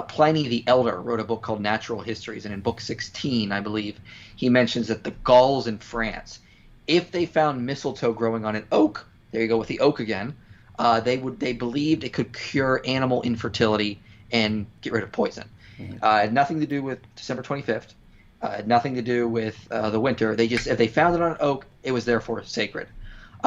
Pliny the Elder, wrote a book called Natural Histories, and in book 16, I believe, he mentions that the Gauls in France, if they found mistletoe growing on an oak, there you go with the oak again, they believed it could cure animal infertility and get rid of poison. Mm-hmm. Had nothing to do with December 25th. Nothing to do with the winter. If they found it on an oak, it was therefore sacred.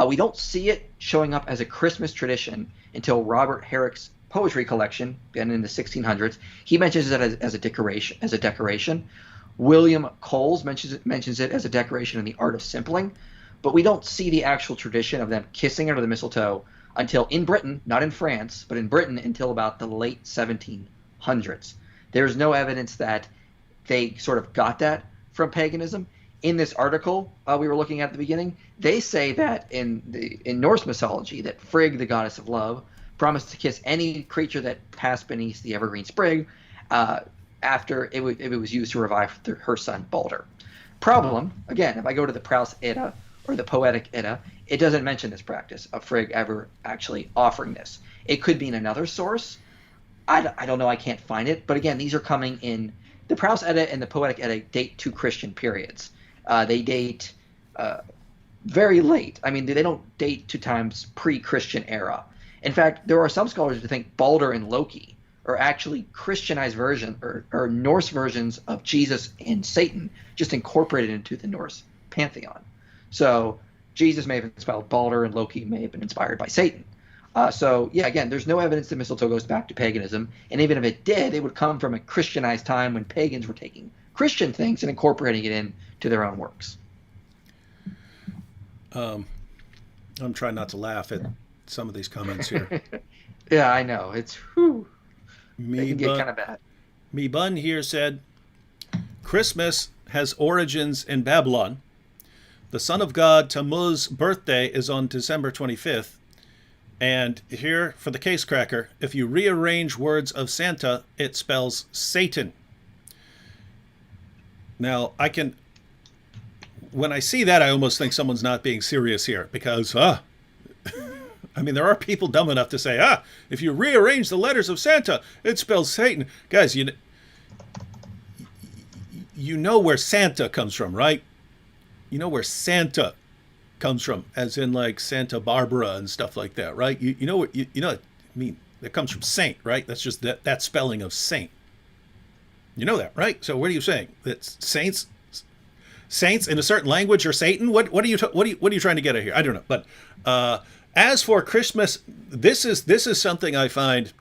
We don't see it showing up as a Christmas tradition until Robert Herrick's poetry collection, again in the 1600s. He mentions it as a decoration. William Coles mentions it as a decoration in the Art of Simpling. But we don't see the actual tradition of them kissing under the mistletoe until in Britain, not in France, but in Britain until about the late 1700s. There's no evidence that they sort of got that from paganism. In this article we were looking at the beginning, they say that in Norse mythology that Frigg, the goddess of love, promised to kiss any creature that passed beneath the evergreen sprig after it was used to revive her son Balder. Problem, again, if I go to the Prouse Edda or the Poetic Edda, it doesn't mention this practice of Frigg ever actually offering this. It could be in another source. I don't know. I can't find it. But again, these are coming in the Prouse Edda and the Poetic Edda date two Christian periods. They date very late. I mean, they don't date to times pre-Christian era. In fact, there are some scholars who think Balder and Loki are actually Christianized version or Norse versions of Jesus and Satan, just incorporated into the Norse pantheon. So Jesus may have inspired Balder, and Loki may have been inspired by Satan. So yeah, again, there's no evidence that mistletoe goes back to paganism, and even if it did, it would come from a Christianized time when pagans were taking Christian things and incorporating it into their own works. I'm trying not to laugh at some of these comments here. Yeah, I know. It's whew, they Me can get bun, kind of bad. Me bun here said, Christmas has origins in Babylon. The son of God Tammuz's birthday is on December 25th. And here for the case cracker, if you rearrange words of Santa, it spells Satan. Now, when I see that, I almost think someone's not being serious here because, I mean, there are people dumb enough to say, if you rearrange the letters of Santa, it spells Satan. Guys, you know where Santa comes from, right? You know where Santa comes from, as in like Santa Barbara and stuff like that, right? You know what I mean, that comes from saint, right? That's just that spelling of saint. You know that, right? So what are you saying? That saints in a certain language are Satan? What are you trying to get at here? I don't know. But as for Christmas, this is something I find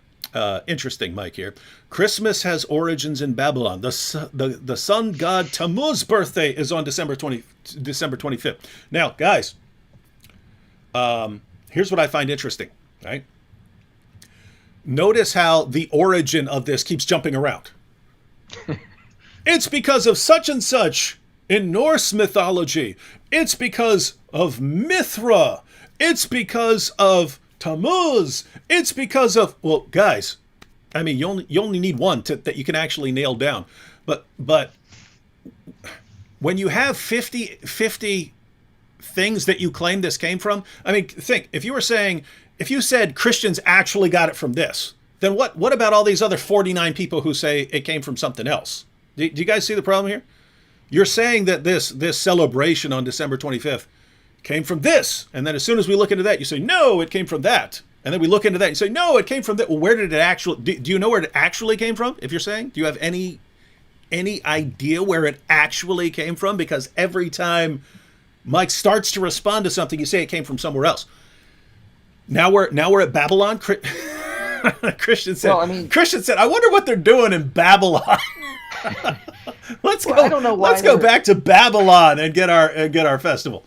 interesting, Mike. Here, Christmas has origins in Babylon. The sun god Tammuz's birthday is on December 25th. Now, guys, here's what I find interesting. Right? Notice how the origin of this keeps jumping around. It's because of such and such in Norse mythology. It's because of Mithra. It's because of Tammuz. It's because of, well, guys, I mean, you only need one that you can actually nail down. But when you have 50 things that you claim this came from, I mean, think, if you said Christians actually got it from this, then what about all these other 49 people who say it came from something else? Do you guys see the problem here? You're saying that this celebration on December 25th came from this. And then as soon as we look into that, you say, no, it came from that. And then we look into that and you say, no, it came from that. Well, where did it actually, do you know where it actually came from? If you're saying, do you have any idea where it actually came from? Because every time Mike starts to respond to something, you say it came from somewhere else. Now we're at Babylon. Christian said, I wonder what they're doing in Babylon. Let's go. I don't know why. Let's go back to Babylon and get our festival.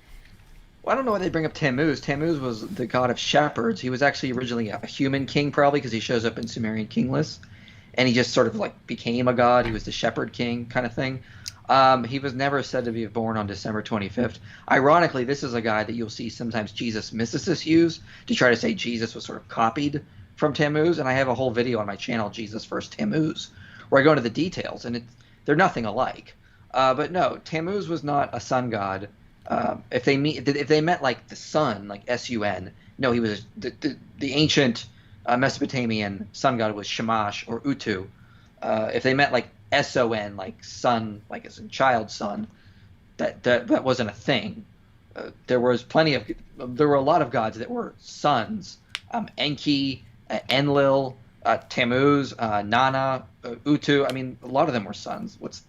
Well, I don't know why they bring up Tammuz. Tammuz was the god of shepherds. He was actually originally a human king, probably because he shows up in Sumerian king lists, and he just sort of like became a god. He was the shepherd king kind of thing. He was never said to be born on December 25th. Ironically, this is a guy that you'll see sometimes Jesus mysticists use to try to say Jesus was sort of copied from Tammuz, and I have a whole video on my channel, Jesus vs. Tammuz, where I go into the details, and they're nothing alike. But no, Tammuz was not a sun god. If they meant like the sun, like sun, no, he was the ancient Mesopotamian sun god was Shamash or Utu. If they meant like son, like sun, like as in child son, that wasn't a thing. There were a lot of gods that were sons. Enki, Enlil, Tammuz, Nana, Utu. I mean, a lot of them were sons. What's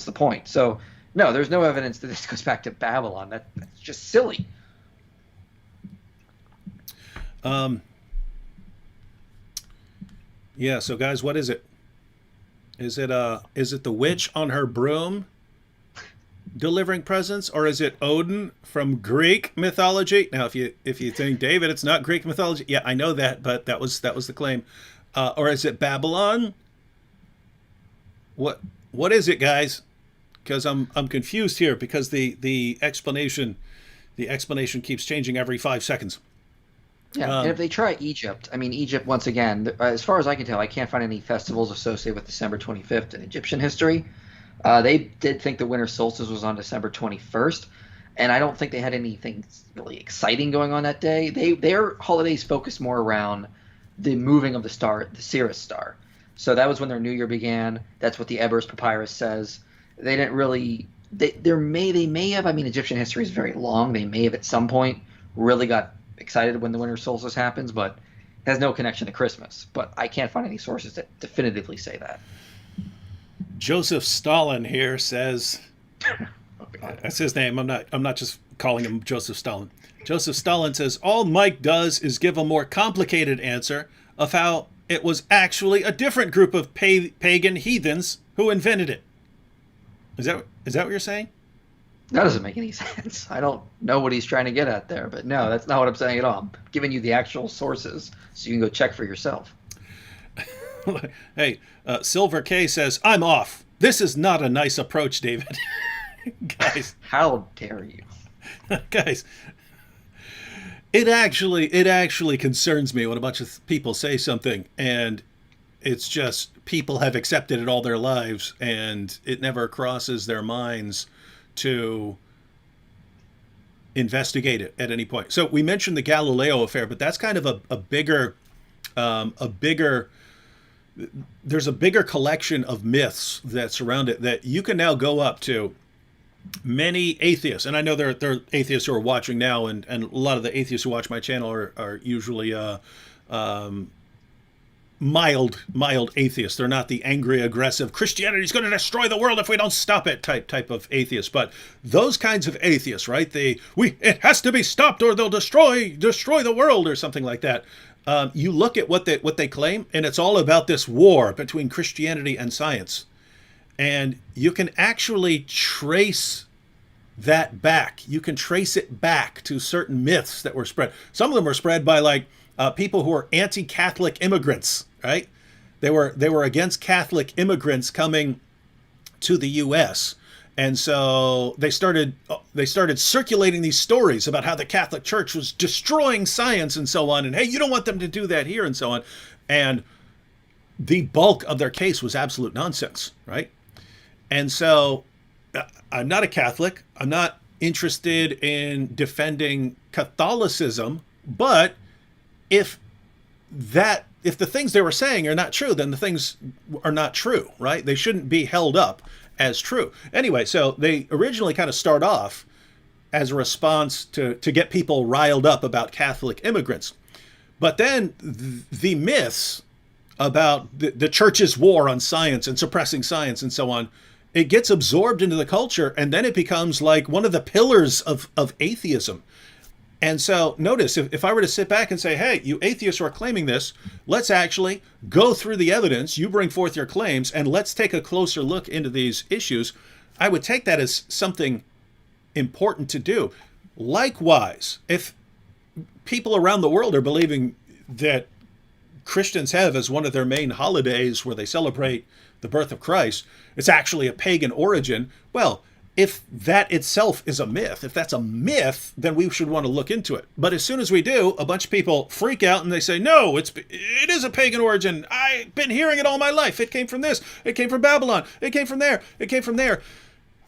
the point? So no, there's no evidence that this goes back to Babylon. That's just silly. Yeah. So guys, what is it? Is it the witch on her broom delivering presents, or is it Odin from Greek mythology? Now, if you think, David, it's not Greek mythology. Yeah, I know that, but that was the claim. Or is it Babylon? What is it, guys? Because I'm confused here because the explanation keeps changing every 5 seconds. Yeah, and if they try Egypt, I mean, Egypt, once again, as far as I can tell, I can't find any festivals associated with December 25th in Egyptian history. They did think the winter solstice was on December 21st, and I don't think they had anything really exciting going on that day. Their holidays focused more around the moving of the star, the Sirius star. So that was when their new year began. That's what the Ebers Papyrus says. They didn't really – they may have – I mean, Egyptian history is very long. They may have at some point really got excited when the winter solstice happens, but it has no connection to Christmas. But I can't find any sources that definitively say that. Joseph Stalin here says, That's his name. I'm not just calling him Joseph Stalin. Joseph Stalin says all Mike does is give a more complicated answer of how it was actually a different group of pagan heathens who invented it. Is that what you're saying? That doesn't make any sense. I don't know what he's trying to get at there, but no, that's not what I'm saying at all. I'm giving you the actual sources so you can go check for yourself. Hey, Silver K says, I'm off. This is not a nice approach, David. Guys. How dare you? Guys, it actually concerns me when a bunch of people say something and it's just people have accepted it all their lives and it never crosses their minds to investigate it at any point. So we mentioned the Galileo affair, but that's kind of a bigger there's a bigger collection of myths that surround it that you can now go up to many atheists, and I know there are atheists who are watching now, and a lot of the atheists who watch my channel are usually mild atheists. They're not the angry, aggressive Christianity is going to destroy the world if we don't stop it type of atheists. But those kinds of atheists, right? It has to be stopped or they'll destroy the world or something like that. You look at what they claim, and it's all about this war between Christianity and science. And you can actually trace that back. You can trace it back to certain myths that were spread. Some of them were spread by people who are anti-Catholic immigrants, right? They were against Catholic immigrants coming to the U.S. And so they started circulating these stories about how the Catholic Church was destroying science and so on. And hey, you don't want them to do that here and so on. And the bulk of their case was absolute nonsense, right? And so I'm not a Catholic. I'm not interested in defending Catholicism. But if the things they were saying are not true, then the things are not true, right? They shouldn't be held up as true. Anyway, so they originally kind of start off as a response to get people riled up about Catholic immigrants. But then the myths about the church's war on science and suppressing science and so on, it gets absorbed into the culture, and then it becomes like one of the pillars of atheism. And so notice, if I were to sit back and say, hey, you atheists who are claiming this, let's actually go through the evidence, you bring forth your claims, and let's take a closer look into these issues, I would take that as something important to do. Likewise, if people around the world are believing that Christians have as one of their main holidays where they celebrate the birth of Christ, it's actually a pagan origin, well, if that itself is a myth, if that's a myth, then we should want to look into it. But as soon as we do, a bunch of people freak out and they say, no, it is a pagan origin. I've been hearing it all my life. It came from this. It came from Babylon. It came from there. It came from there.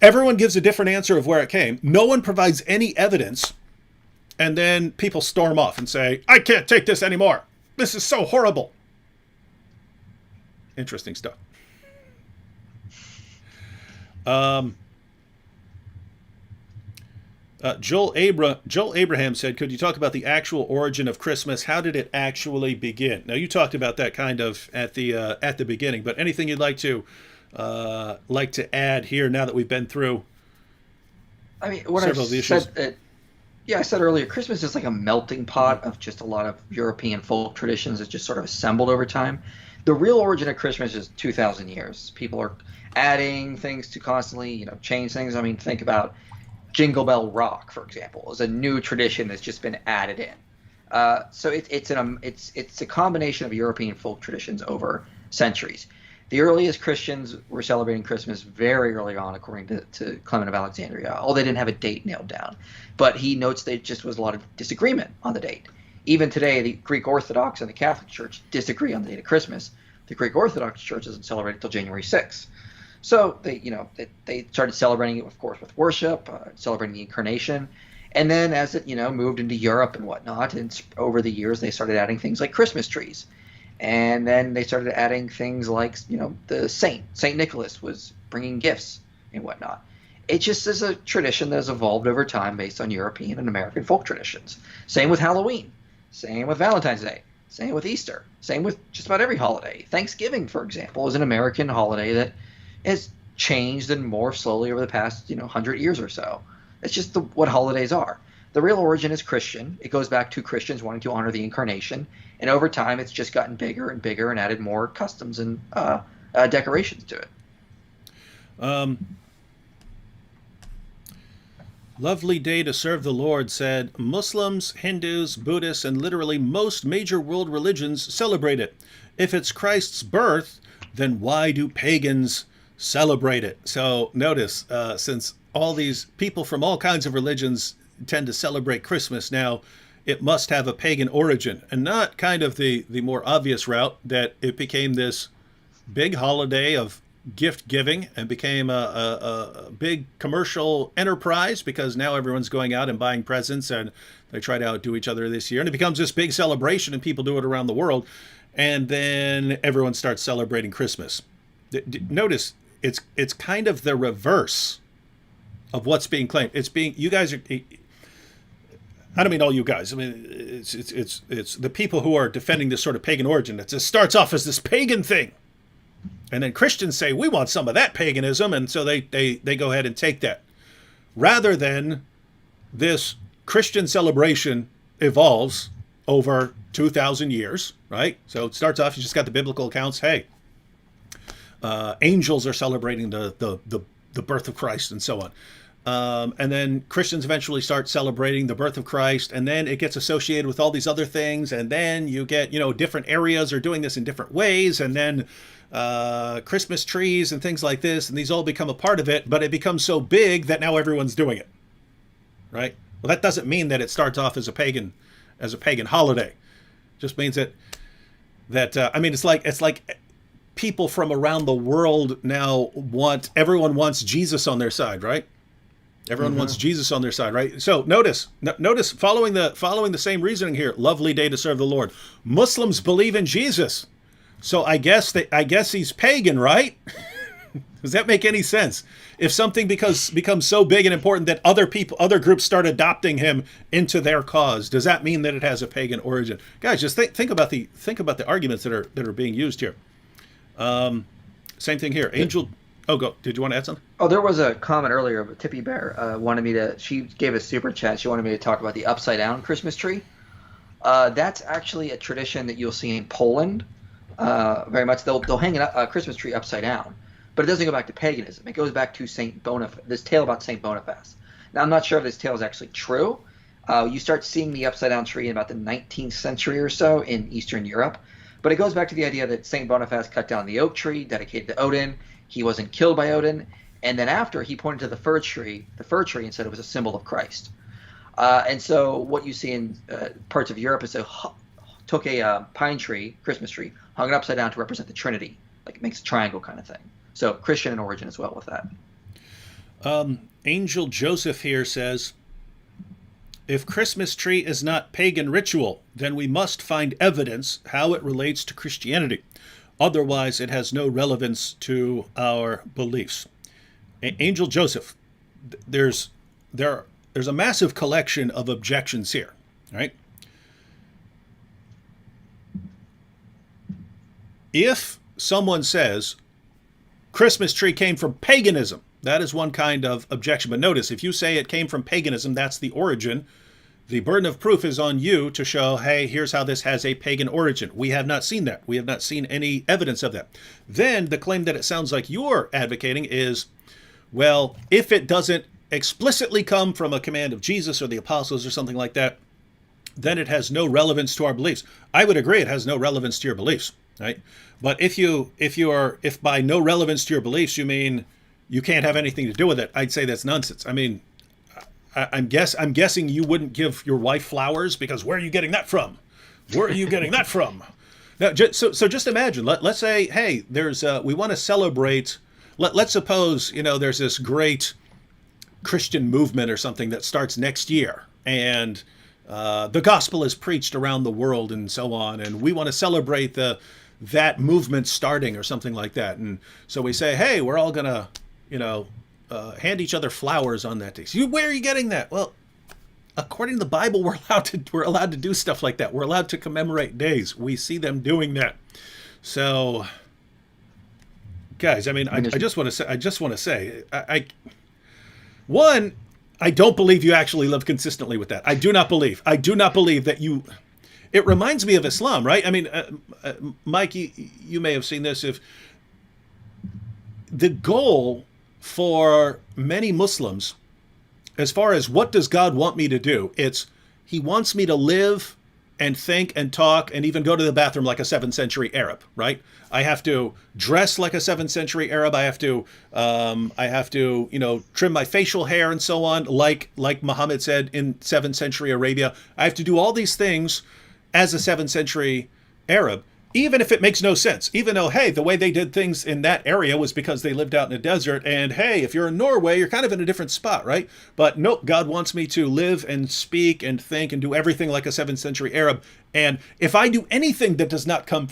Everyone gives a different answer of where it came. No one provides any evidence. And then people storm off and say, I can't take this anymore. This is so horrible. Interesting stuff. Joel Abraham said, could you talk about the actual origin of Christmas? How did it actually begin? Now, you talked about that kind of at the beginning, but anything you'd like to add here now that we've been through several of the issues? I said earlier, Christmas is like a melting pot of just a lot of European folk traditions that just sort of assembled over time. The real origin of Christmas is 2,000 years. People are adding things to constantly, change things. I mean, think about Jingle Bell Rock, for example, is a new tradition that's just been added in. So it's a combination of European folk traditions over centuries. The earliest Christians were celebrating Christmas very early on, according to Clement of Alexandria, although they didn't have a date nailed down. But he notes there just was a lot of disagreement on the date. Even today, the Greek Orthodox and the Catholic Church disagree on the date of Christmas. The Greek Orthodox Church doesn't celebrate until January 6th. So they started celebrating it, of course, with worship, celebrating the Incarnation. And then as it, moved into Europe and whatnot, and over the years, they started adding things like Christmas trees. And then they started adding things like, the Saint Nicholas was bringing gifts and whatnot. It just is a tradition that has evolved over time based on European and American folk traditions. Same with Halloween. Same with Valentine's Day. Same with Easter. Same with just about every holiday. Thanksgiving, for example, is an American holiday that has changed and morphed slowly over the past 100 years or so. It's just what holidays are. The real origin is Christian. It goes back to Christians wanting to honor the incarnation, and over time, it's just gotten bigger and bigger and added more customs and decorations to it. Um, Lovely Day to Serve the Lord said Muslims, Hindus, Buddhists, and literally most major world religions celebrate it. If it's Christ's birth, then why do pagans celebrate it? So notice, since all these people from all kinds of religions tend to celebrate Christmas now, it must have a pagan origin, and not kind of the more obvious route that it became this big holiday of gift giving and became a big commercial enterprise because now everyone's going out and buying presents and they try to outdo each other this year. And it becomes this big celebration and people do it around the world. And then everyone starts celebrating Christmas. Notice it's kind of the reverse of what's being claimed. It's being, you guys are, I don't mean all you guys. I mean, it's the people who are defending this sort of pagan origin. It starts off as this pagan thing. And then Christians say, we want some of that paganism, and so they go ahead and take that. Rather than this Christian celebration evolves over 2,000 years, right? So it starts off, you just got the biblical accounts. Hey, angels are celebrating the birth of Christ and so on. And then Christians eventually start celebrating the birth of Christ, and then it gets associated with all these other things, and then you get, different areas are doing this in different ways, and then Christmas trees and things like this, and these all become a part of it, but it becomes so big that now everyone's doing it, right? Well, that doesn't mean that it starts off as a pagan holiday. It just means that I mean, it's like people from around the world now everyone wants Jesus on their side, right? Everyone wants Jesus on their side, right? So notice following the same reasoning here. Lovely day to serve the Lord. Muslims believe in Jesus. So I guess he's pagan, right? Does that make any sense? If something becomes so big and important that other groups start adopting him into their cause, does that mean that it has a pagan origin? Guys, just think about the arguments that are being used here. Same thing here. Angel. Oh, go. Did you want to add something? Oh, there was a comment earlier of Tippy Bear she gave a super chat. She wanted me to talk about the upside down Christmas tree. That's actually a tradition that you'll see in Poland. Very much, they'll hang a Christmas tree upside down, but it doesn't go back to paganism. It goes back to this tale about Saint Boniface. Now, I'm not sure if this tale is actually true. You start seeing the upside down tree in about the 19th century or so in Eastern Europe, but it goes back to the idea that Saint Boniface cut down the oak tree dedicated to Odin. He wasn't killed by Odin, and then after he pointed to the fir tree and said it was a symbol of Christ. And so what you see in parts of Europe is they took a pine tree, Christmas tree, hung it upside down to represent the Trinity, like it makes a triangle kind of thing. So Christian in origin as well with that. Angel Joseph here says, if Christmas tree is not pagan ritual, then we must find evidence how it relates to Christianity. Otherwise, it has no relevance to our beliefs. Angel Joseph, there's a massive collection of objections here, right? If someone says Christmas tree came from paganism, that is one kind of objection. But notice, if you say it came from paganism, that's the origin. The burden of proof is on you to show, hey, here's how this has a pagan origin. We have not seen that. We have not seen any evidence of that. Then the claim that it sounds like you're advocating is, well, if it doesn't explicitly come from a command of Jesus or the apostles or something like that, then it has no relevance to our beliefs. I would agree it has no relevance to your beliefs, right? But if by no relevance to your beliefs you mean you can't have anything to do with it, I'd say that's nonsense. I mean, I'm guessing you wouldn't give your wife flowers because where are you getting that from? Where are you getting that from? Now, so just imagine. Let's say, hey, we want to celebrate. Let's suppose there's this great Christian movement or something that starts next year, and the gospel is preached around the world and so on, and we want to celebrate that movement starting or something like that. And so we say, hey, we're all gonna hand each other flowers on that day. So where are you getting that? Well, according to the Bible, we're allowed to do stuff like that. We're allowed to commemorate days. We see them doing that. So guys, I mean, I mean, I just want to say, one, I don't believe you actually live consistently with that. I do not believe. I do not believe that you. It reminds me of Islam, right? I mean, Mike, you may have seen this. If the goal for many Muslims, as far as what does God want me to do, it's He wants me to live and think and talk and even go to the bathroom like a 7th century Arab, right? I have to dress like a 7th century Arab. I have to, trim my facial hair and so on, like Muhammad said in 7th century Arabia. I have to do all these things as a 7th century Arab, even if it makes no sense. Even though, hey, the way they did things in that area was because they lived out in a desert. And hey, if you're in Norway, you're kind of in a different spot, right? But nope, God wants me to live and speak and think and do everything like a 7th century Arab. And if I do anything that does not come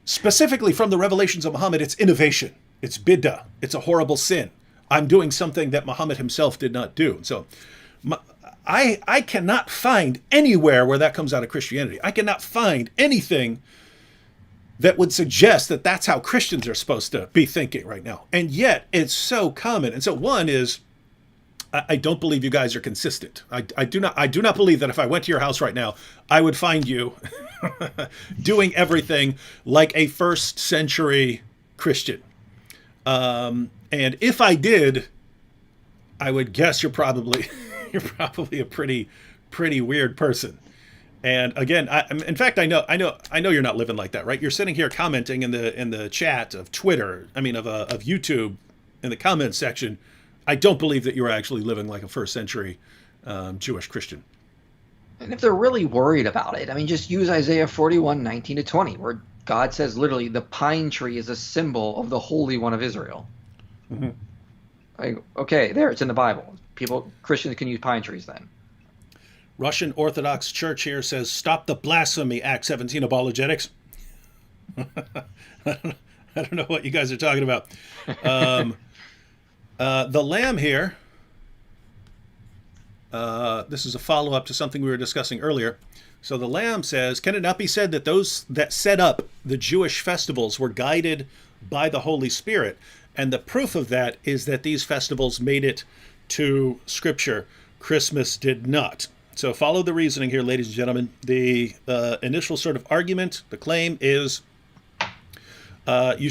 specifically from the revelations of Muhammad, it's innovation. It's bid'ah. It's a horrible sin. I'm doing something that Muhammad himself did not do. So I cannot find anywhere where that comes out of Christianity. I cannot find anything that would suggest that that's how Christians are supposed to be thinking right now. And yet it's so common. And so one is, I don't believe you guys are consistent. I do not believe that if I went to your house right now, I would find you doing everything like a 1st century Christian. And if I did, I would guess you're probably a pretty weird person. And again, in fact, I know you're not living like that, right? You're sitting here commenting in the chat of Twitter, of YouTube, in the comments section. I don't believe that you're actually living like a 1st century Jewish Christian. And if they're really worried about it, I mean, just use Isaiah 41:19-20, where God says literally, the pine tree is a symbol of the Holy One of Israel. Mm-hmm. Like, okay, there, it's in the Bible. Christians can use pine trees then. Russian Orthodox Church here says, stop the blasphemy, Act 17 apologetics. I don't know what you guys are talking about. The Lamb here, this is a follow-up to something we were discussing earlier. So the Lamb says, can it not be said that those that set up the Jewish festivals were guided by the Holy Spirit? And the proof of that is that these festivals made it to Scripture. Christmas did not. So follow the reasoning here, ladies and gentlemen. The initial sort of argument, the claim is you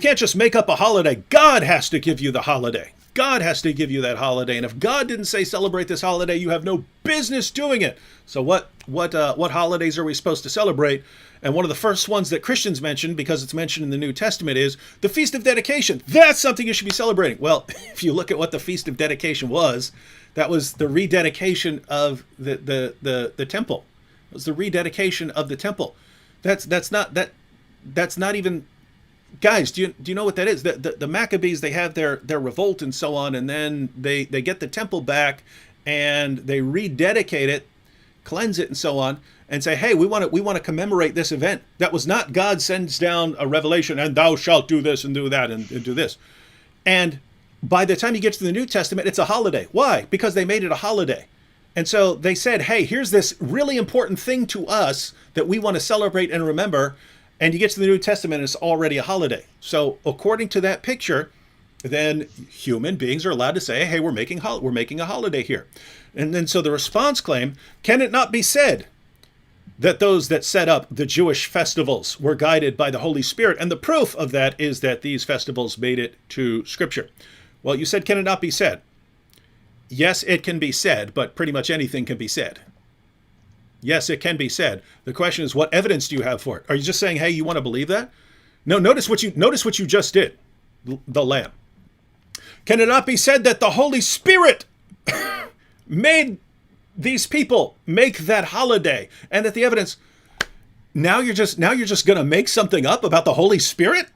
can't just make up a holiday. God has to give you the holiday. God has to give you that holiday. And if God didn't say celebrate this holiday, you have no business doing it. So what holidays are we supposed to celebrate? And one of the first ones that Christians mention, because it's mentioned in the New Testament, is the Feast of Dedication. That's something you should be celebrating. Well, if you look at what the Feast of Dedication was, that was the rededication of the temple. It was the rededication of the temple. That's not even, guys. Do you know what that is? The Maccabees, they have their revolt and so on, and then they get the temple back and they rededicate it, cleanse it, and so on, and say, hey, we want to commemorate this event. That was not God sends down a revelation and thou shalt do this and do that and do this. And by the time you get to the New Testament, it's a holiday. Why? Because they made it a holiday. And so they said, hey, here's this really important thing to us that we want to celebrate and remember. And you get to the New Testament, and it's already a holiday. So according to that picture, then human beings are allowed to say, hey, we're making a holiday here. And then so the response claim, can it not be said that those that set up the Jewish festivals were guided by the Holy Spirit? And the proof of that is that these festivals made it to Scripture. Well, you said, can it not be said? Yes, it can be said, but pretty much anything can be said. Yes, it can be said. The question is, what evidence do you have for it? Are you just saying, hey, you want to believe that? No, notice what you just did, the Lamb. Can it not be said that the Holy Spirit made these people make that holiday, and that the evidence, now you're just going to make something up about the Holy Spirit?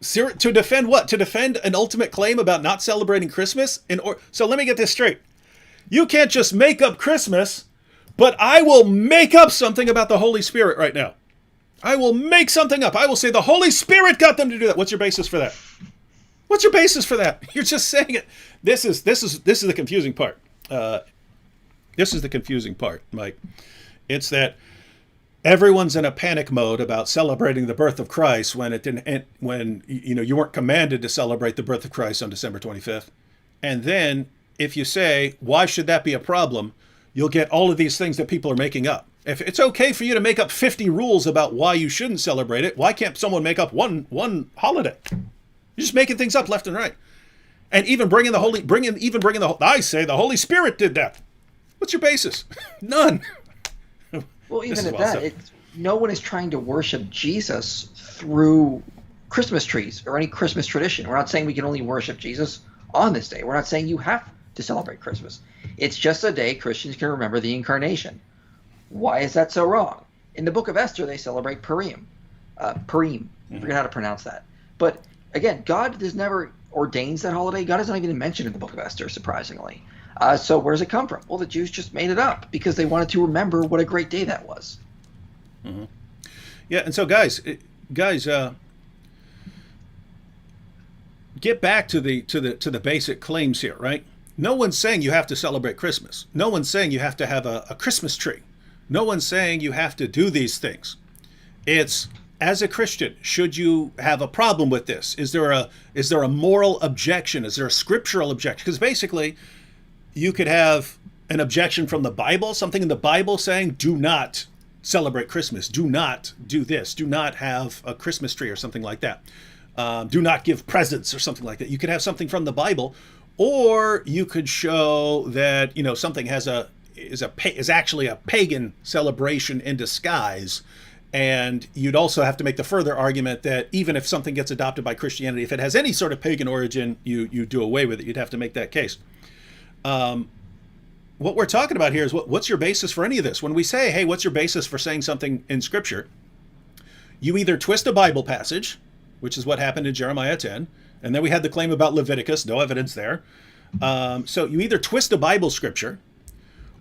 To defend what? To defend an ultimate claim about not celebrating Christmas? So let me get this straight. You can't just make up Christmas, but I will make up something about the Holy Spirit right now. I will make something up. I will say the Holy Spirit got them to do that. What's your basis for that? What's your basis for that? You're just saying it. This is the confusing part. This is the confusing part, Mike. It's that everyone's in a panic mode about celebrating the birth of Christ when it didn't, when you weren't commanded to celebrate the birth of Christ on December 25th. And then if you say, why should that be a problem? You'll get all of these things that people are making up. If it's okay for you to make up 50 rules about why you shouldn't celebrate it, why can't someone make up one holiday? You're just making things up left and right. And even bringing the I say the Holy Spirit did that. What's your basis? None. Well, even at that, no one is trying to worship Jesus through Christmas trees or any Christmas tradition. We're not saying we can only worship Jesus on this day. We're not saying you have to celebrate Christmas. It's just a day Christians can remember the incarnation. Why is that so wrong? In the book of Esther, they celebrate Purim. Purim. I forget how to pronounce that. But again, God never ordains that holiday. God is not even mentioned in the book of Esther, surprisingly. So where does it come from? Well, the Jews just made it up because they wanted to remember what a great day that was. Mm-hmm. Yeah, and so guys, get back to the basic claims here, right? No one's saying you have to celebrate Christmas. No one's saying you have to have a Christmas tree. No one's saying you have to do these things. It's, as a Christian, should you have a problem with this? Is there a moral objection? Is there a scriptural objection? Because basically, you could have an objection from the Bible, something in the Bible saying, do not celebrate Christmas. Do not do this. Do not have a Christmas tree or something like that. Do not give presents or something like that. You could have something from the Bible, or you could show that something is actually a pagan celebration in disguise. And you'd also have to make the further argument that even if something gets adopted by Christianity, if it has any sort of pagan origin, you do away with it. You'd have to make that case. What we're talking about here is what's your basis for any of this? When we say, hey, what's your basis for saying something in Scripture? You either twist a Bible passage, which is what happened in Jeremiah 10, and then we had the claim about Leviticus, no evidence there. So you either twist a Bible scripture,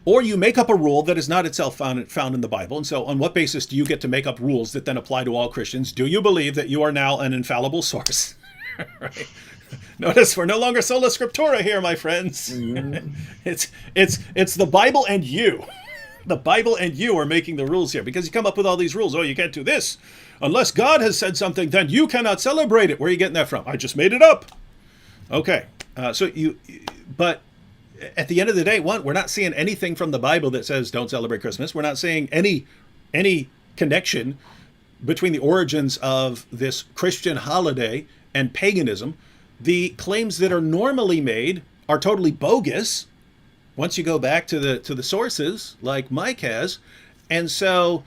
or you make up a rule that is not itself found in the Bible. And so on what basis do you get to make up rules that then apply to all Christians? Do you believe that you are now an infallible source? Right? Notice we're no longer sola scriptura here, my friends. Mm-hmm. It's the Bible and you. The Bible and you are making the rules here, because you come up with all these rules. Oh, you can't do this. Unless God has said something, then you cannot celebrate it. Where are you getting that from? I just made it up. Okay. But at the end of the day, we're not seeing anything from the Bible that says don't celebrate Christmas. We're not seeing any connection between the origins of this Christian holiday and paganism. The claims that are normally made are totally bogus once you go back to the sources, like Mike has. And so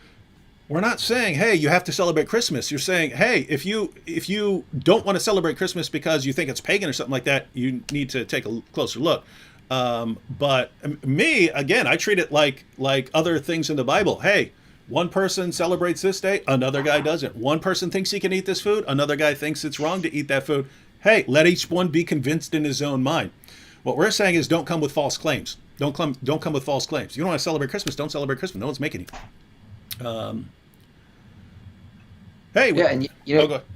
we're not saying, hey, you have to celebrate Christmas. You're saying, hey, if you don't want to celebrate Christmas because you think it's pagan or something like that, you need to take a closer look. But me, again, I treat it like other things in the Bible. Hey, one person celebrates this day, another guy doesn't. One person thinks he can eat this food, another guy thinks it's wrong to eat that food. Hey, let each one be convinced in his own mind. What we're saying is don't come with false claims. Don't come with false claims. You don't want to celebrate Christmas, don't celebrate Christmas. No one's making it. Hey, yeah, and you know, go ahead.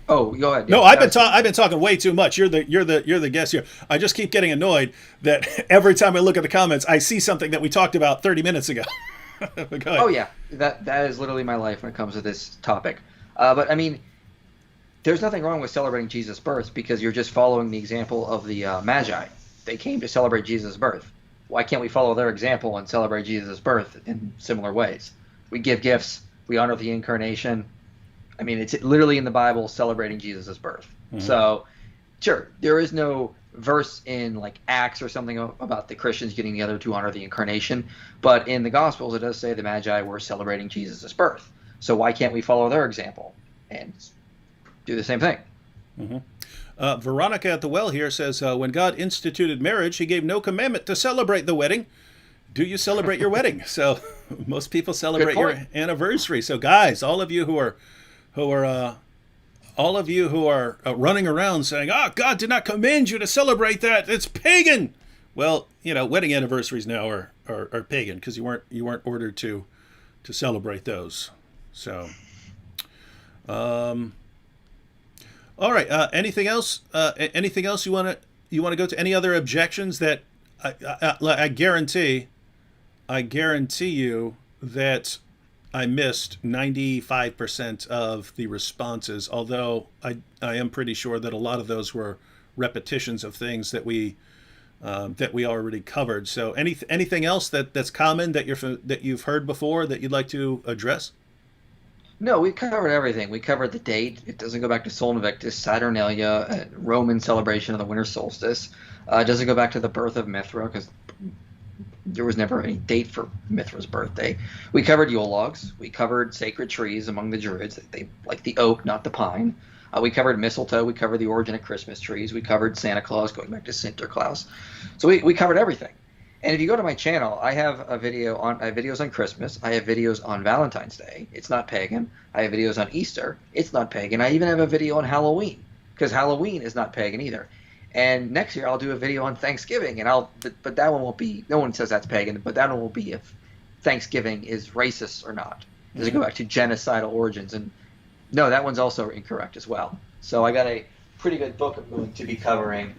Oh, go ahead. No, I've been talking way too much. You're the guest here. I just keep getting annoyed that every time I look at the comments, I see something that we talked about 30 minutes ago. Oh yeah, that is literally my life when it comes to this topic. But I mean, there's nothing wrong with celebrating Jesus' birth because you're just following the example of the Magi. They came to celebrate Jesus' birth. Why can't we follow their example and celebrate Jesus' birth in similar ways? We give gifts. We honor the incarnation. I mean, it's literally in the Bible celebrating Jesus' birth. Mm-hmm. So, sure, there is no verse in like Acts or something about the Christians getting together to honor the incarnation. But in the Gospels, it does say the Magi were celebrating Jesus' birth. So why can't we follow their example and do the same thing? Mm-hmm. Veronica at the well here says, when God instituted marriage, he gave no commandment to celebrate the wedding. Do you celebrate your wedding? So most people celebrate your anniversary. So guys, all of you who are running around saying, God did not command you to celebrate that. It's pagan. Well, wedding anniversaries now are pagan because you weren't ordered to celebrate those. So, all right. Anything else? Anything else you want to go to? Any other objections that I guarantee you that I missed 95% of the responses, although I am pretty sure that a lot of those were repetitions of things that we already covered. So anything else that's common that you've heard before that you'd like to address? No, we covered everything. We covered the date. It doesn't go back to Sol Invictus, Saturnalia, Roman celebration of the winter solstice. It doesn't go back to the birth of Mithra because there was never any date for Mithra's birthday. We covered Yule logs. We covered sacred trees among the Druids. They like the oak, not the pine. We covered mistletoe. We covered the origin of Christmas trees. We covered Santa Claus, going back to Sinterklaas. So we covered everything. And if you go to my channel, I have I have videos on Christmas. I have videos on Valentine's Day. It's not pagan. I have videos on Easter. It's not pagan. I even have a video on Halloween because Halloween is not pagan either. And next year I'll do a video on Thanksgiving, but that one won't be. No one says that's pagan, but that one will be if Thanksgiving is racist or not. Does it go back to genocidal origins? And no, that one's also incorrect as well. So I got a pretty good book I'm going to be covering,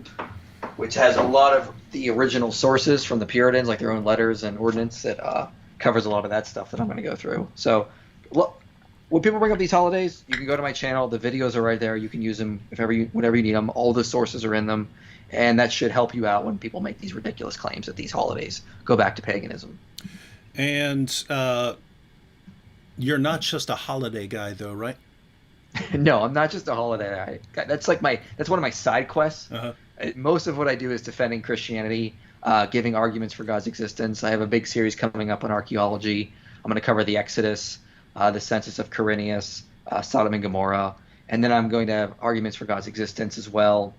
which has a lot of the original sources from the Puritans, like their own letters and ordinance, that covers a lot of that stuff that I'm going to go through. So look, when people bring up these holidays, you can go to my channel. The videos are right there. You can use them whenever you need them. All the sources are in them. And that should help you out when people make these ridiculous claims that these holidays go back to paganism. And you're not just a holiday guy, though, right? No, I'm not just a holiday guy. That's one of my side quests. Uh-huh. Most of what I do is defending Christianity, giving arguments for God's existence. I have a big series coming up on archaeology. I'm going to cover the Exodus, the census of Quirinius, Sodom and Gomorrah, and then I'm going to have arguments for God's existence as well.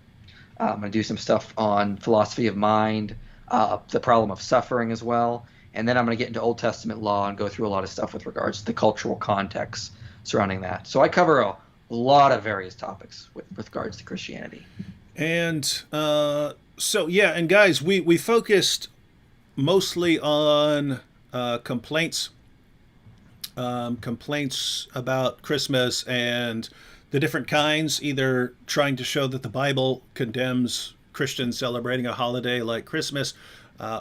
I'm going to do some stuff on philosophy of mind, the problem of suffering as well, and then I'm going to get into Old Testament law and go through a lot of stuff with regards to the cultural context surrounding that. So I cover a lot of various topics with regards to Christianity. And and guys, we focused mostly on complaints about Christmas and the different kinds, either trying to show that the Bible condemns Christians celebrating a holiday like Christmas,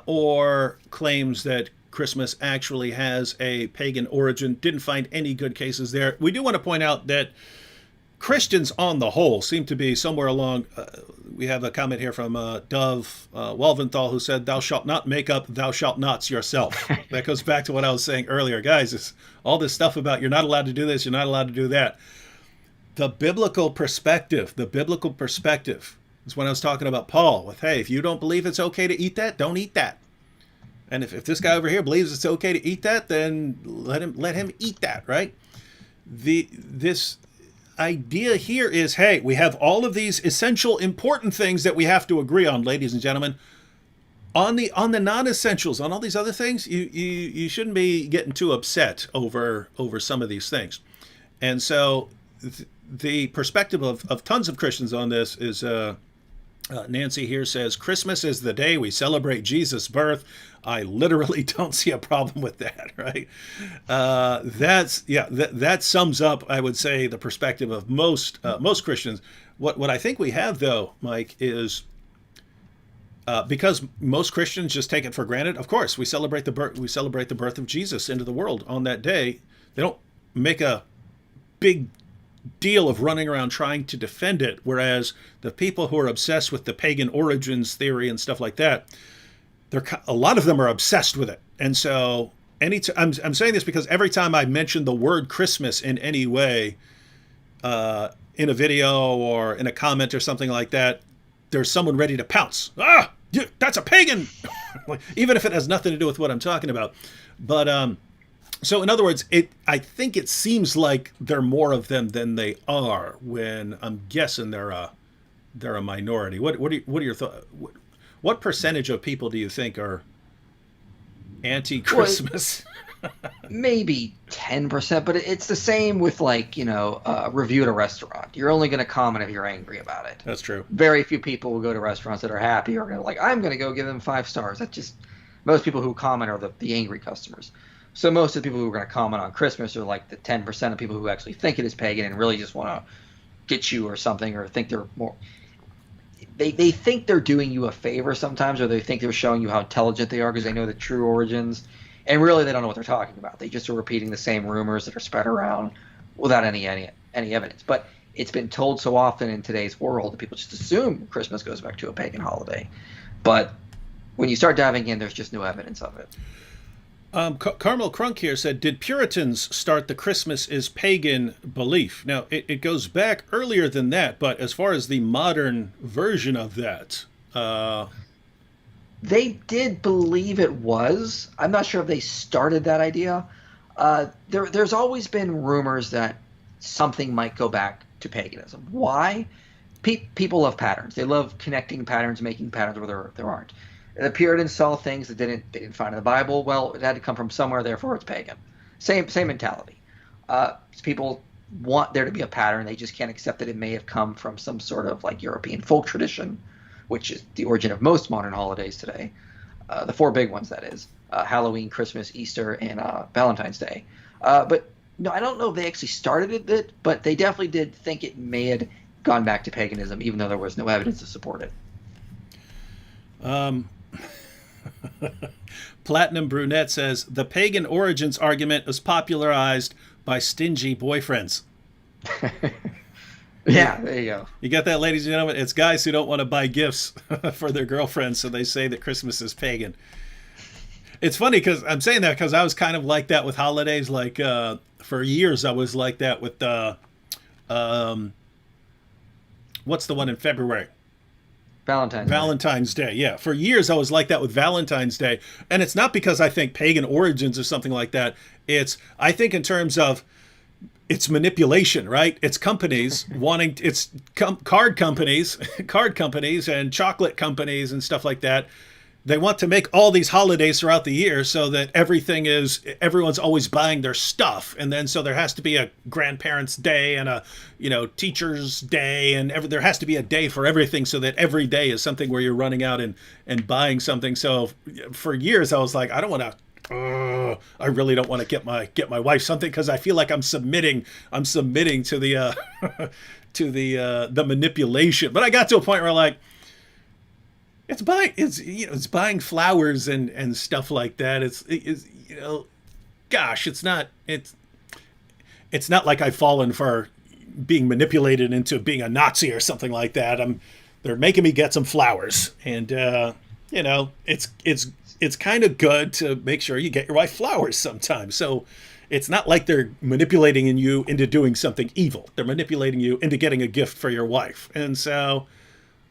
or claims that Christmas actually has a pagan origin. Didn't find any good cases there. We do want to point out that Christians on the whole seem to be somewhere along. We have a comment here from Dove Walventhal, who said, "Thou shalt not make up thou shalt nots yourself." That goes back to what I was saying earlier. Guys, it's all this stuff about you're not allowed to do this, you're not allowed to do that. The biblical perspective is when I was talking about Paul with, hey, if you don't believe it's okay to eat that, don't eat that. And if this guy over here believes it's okay to eat that, then let him eat that, right? This idea here is, hey, we have all of these essential, important things that we have to agree on, ladies and gentlemen. On the non-essentials, on all these other things, you shouldn't be getting too upset over some of these things. And so the perspective of tons of Christians on this is Nancy here says, Christmas is the day we celebrate Jesus' birth. I literally don't see a problem with that, right? That sums up, I would say, the perspective of most Christians. What I think we have, though, Mike, is because most Christians just take it for granted. Of course, we celebrate the birth of Jesus into the world on that day. They don't make a big deal of running around trying to defend it, whereas the people who are obsessed with the pagan origins theory and stuff like that, a lot of them are obsessed with it. And so I'm saying this because every time I mention the word Christmas in any way, in a video or in a comment or something like that, there's someone ready to pounce. That's a pagan, even if it has nothing to do with what I'm talking about. But so in other words, I think it seems like there are more of them than they are, when I'm guessing they're a minority. What are your thoughts? What percentage of people do you think are anti-Christmas? Well, maybe 10%, but it's the same with a review at a restaurant. You're only going to comment if you're angry about it. That's true. Very few people will go to restaurants that are happy or I'm going to go give them 5 stars. That's just, most people who comment are the angry customers. So most of the people who are going to comment on Christmas are like the 10% of people who actually think it is pagan and really just want to get you or something, or think they're more. They think they're doing you a favor sometimes, or they think they're showing you how intelligent they are because they know the true origins. And really, they don't know what they're talking about. They just are repeating the same rumors that are spread around without any evidence. But it's been told so often in today's world that people just assume Christmas goes back to a pagan holiday. But when you start diving in, there's just no evidence of it. Carmel Crunk here said, did Puritans start the Christmas is pagan belief? Now, it goes back earlier than that, but as far as the modern version of that, They did believe it was. I'm not sure if they started that idea. There's always been rumors that something might go back to paganism. Why? People love patterns. They love connecting patterns, making patterns where there aren't. The Puritans saw things that they didn't find in the Bible. Well, it had to come from somewhere, therefore it's pagan. Same mentality. People want there to be a pattern. They just can't accept that it may have come from some sort of like European folk tradition, which is the origin of most modern holidays today. The four big ones, that is: Halloween, Christmas, Easter, and Valentine's Day. But no, I don't know if they actually started it, but they definitely did think it may have gone back to paganism, even though there was no evidence to support it. Platinum Brunette says, the pagan origins argument is popularized by stingy boyfriends. Yeah, there you go. You got that, ladies and gentlemen? It's guys who don't want to buy gifts for their girlfriends, so they say that Christmas is pagan. It's funny because I'm saying that because I was kind of like that with holidays. Like for years, I was like that with what's the one in February? Valentine's Day. Yeah. For years, I was like that with Valentine's Day. And it's not because I think pagan origins or something like that. I think in terms of it's manipulation, right? It's companies wanting, card companies and chocolate companies and stuff like that. They want to make all these holidays throughout the year so that everyone's always buying their stuff. And then so there has to be a grandparents' day and a, teacher's day, and there has to be a day for everything so that every day is something where you're running out and buying something. So for years I was like, I don't want to, I really don't want to get my wife something because I feel like I'm submitting to the, to the manipulation. But I got to a point where like, it's buying flowers and stuff like that. It's not like I've fallen for being manipulated into being a Nazi or something like that. They're making me get some flowers, and it's kind of good to make sure you get your wife flowers sometimes. So it's not like they're manipulating you into doing something evil. They're manipulating you into getting a gift for your wife, and so.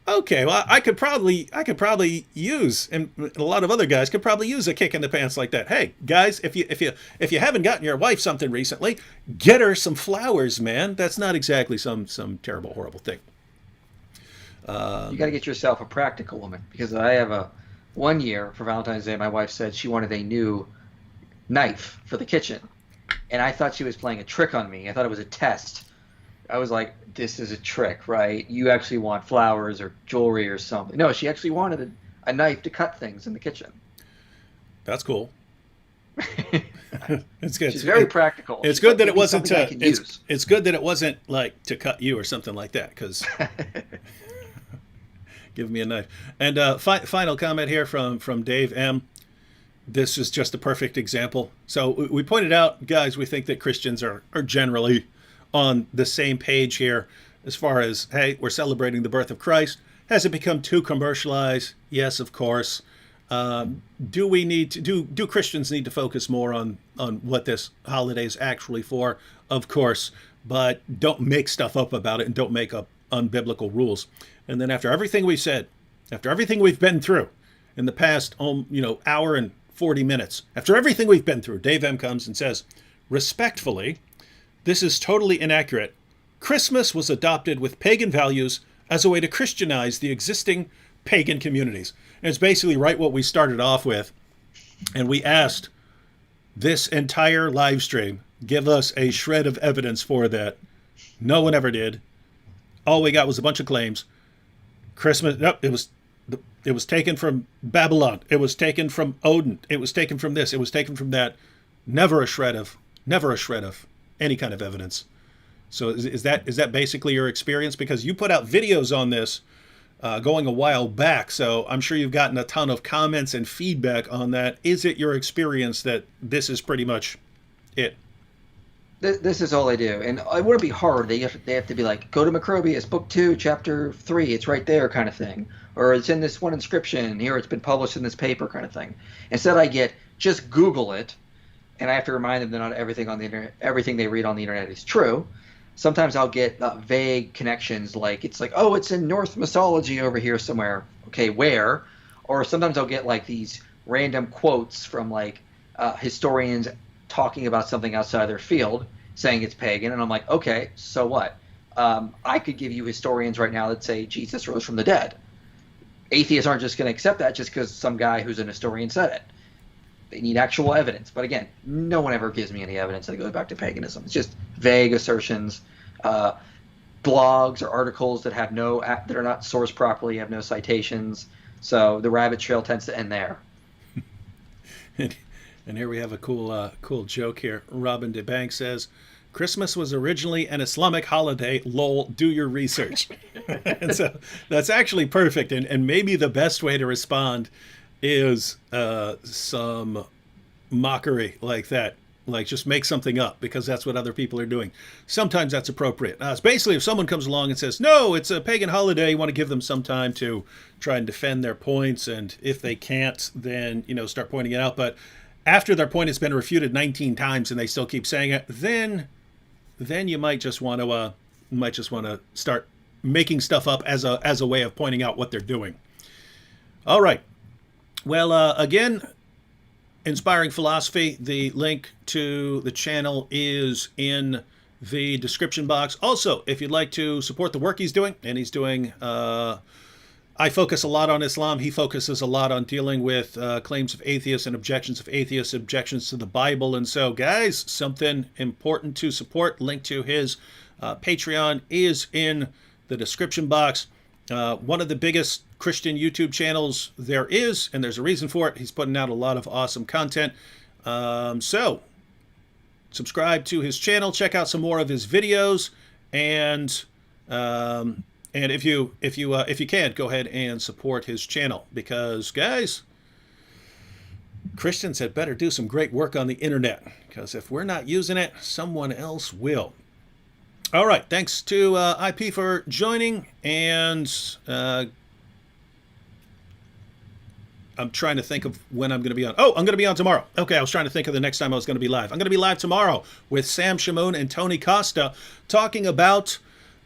Okay, well, I could probably use, and a lot of other guys could probably use a kick in the pants like that. Hey, guys, if you haven't gotten your wife something recently, get her some flowers, man. That's not exactly some terrible, horrible thing. You got to get yourself a practical woman, because I have one year for Valentine's Day, my wife said she wanted a new knife for the kitchen, and I thought she was playing a trick on me. I thought it was a test. I was like, this is a trick, right? You actually want flowers or jewelry or something. No, she actually wanted a knife to cut things in the kitchen. That's cool. It's good. She's very practical. It's good that it wasn't it's good that it wasn't like to cut you or something like that, because give me a knife. And final comment here from Dave M. This is just a perfect example. So we pointed out, guys, we think that Christians are generally on the same page here as far as, hey, we're celebrating the birth of Christ. Has it become too commercialized? Yes, of course. Do Christians need to focus more on what this holiday is actually for? Of course, but don't make stuff up about it and don't make up unbiblical rules. And then after everything we've said, after everything we've been through in the past hour and 40 minutes, after everything we've been through, Dave M comes and says, respectfully, this is totally inaccurate. Christmas was adopted with pagan values as a way to Christianize the existing pagan communities. And it's basically right what we started off with. And we asked this entire live stream, give us a shred of evidence for that. No one ever did. All we got was a bunch of claims. Christmas, nope, it was taken from Babylon. It was taken from Odin. It was taken from this. It was taken from that. Never a shred of any kind of evidence. So is that basically your experience? Because you put out videos on this going a while back. So I'm sure you've gotten a ton of comments and feedback on that. Is it your experience that this is pretty much it? This is all they do, and it wouldn't be hard. They have to be like, go to Macrobius, book 2, chapter 3. It's right there, kind of thing, or it's in this one inscription here. It's been published in this paper, kind of thing. Instead, I get just Google it, and I have to remind them that not everything on the internet, everything they read on the internet is true. Sometimes I'll get vague connections, like it's like, oh, it's in Norse mythology over here somewhere. Okay, where? Or sometimes I'll get like these random quotes from like historians talking about something outside their field, saying it's pagan, and I'm like, okay, so what? I could give you historians right now that say Jesus rose from the dead. Atheists aren't just going to accept that just because some guy who's an historian said it. They need actual evidence. But again, no one ever gives me any evidence that it goes back to paganism. It's just vague assertions, blogs or articles that are not sourced properly, have no citations. So the rabbit trail tends to end there. And here we have a cool joke here. Robin DeBank says, Christmas was originally an Islamic holiday. Lol, do your research. And so that's actually perfect. And maybe the best way to respond is some mockery like that. Like just make something up because that's what other people are doing. Sometimes that's appropriate. It's basically if someone comes along and says, no, it's a pagan holiday, you want to give them some time to try and defend their points. And if they can't, then, start pointing it out. But after their point has been refuted 19 times and they still keep saying it, then you might just want to start making stuff up as a way of pointing out what they're doing. All right. Well, again, Inspiring Philosophy, the link to the channel is in the description box. Also, if you'd like to support the work he's doing, and he's doing, I focus a lot on Islam. He focuses a lot on dealing with claims of atheists and objections of atheists, objections to the Bible. And so, guys, something important to support. Link to his Patreon is in the description box. One of the biggest Christian YouTube channels there is, and there's a reason for it. He's putting out a lot of awesome content. So subscribe to his channel, check out some more of his videos, and if you can, go ahead and support his channel because, guys, Christians had better do some great work on the internet because if we're not using it, someone else will. All right, thanks to IP for joining, and I'm trying to think of when I'm going to be on. Oh, I'm going to be on tomorrow. Okay, I was trying to think of the next time I was going to be live. I'm going to be live tomorrow with Sam Shamoun and Tony Costa talking about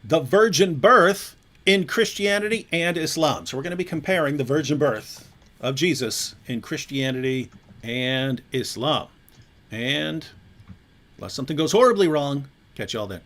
the virgin birth in Christianity and Islam. So we're going to be comparing the virgin birth of Jesus in Christianity and Islam. And unless something goes horribly wrong, catch y'all then.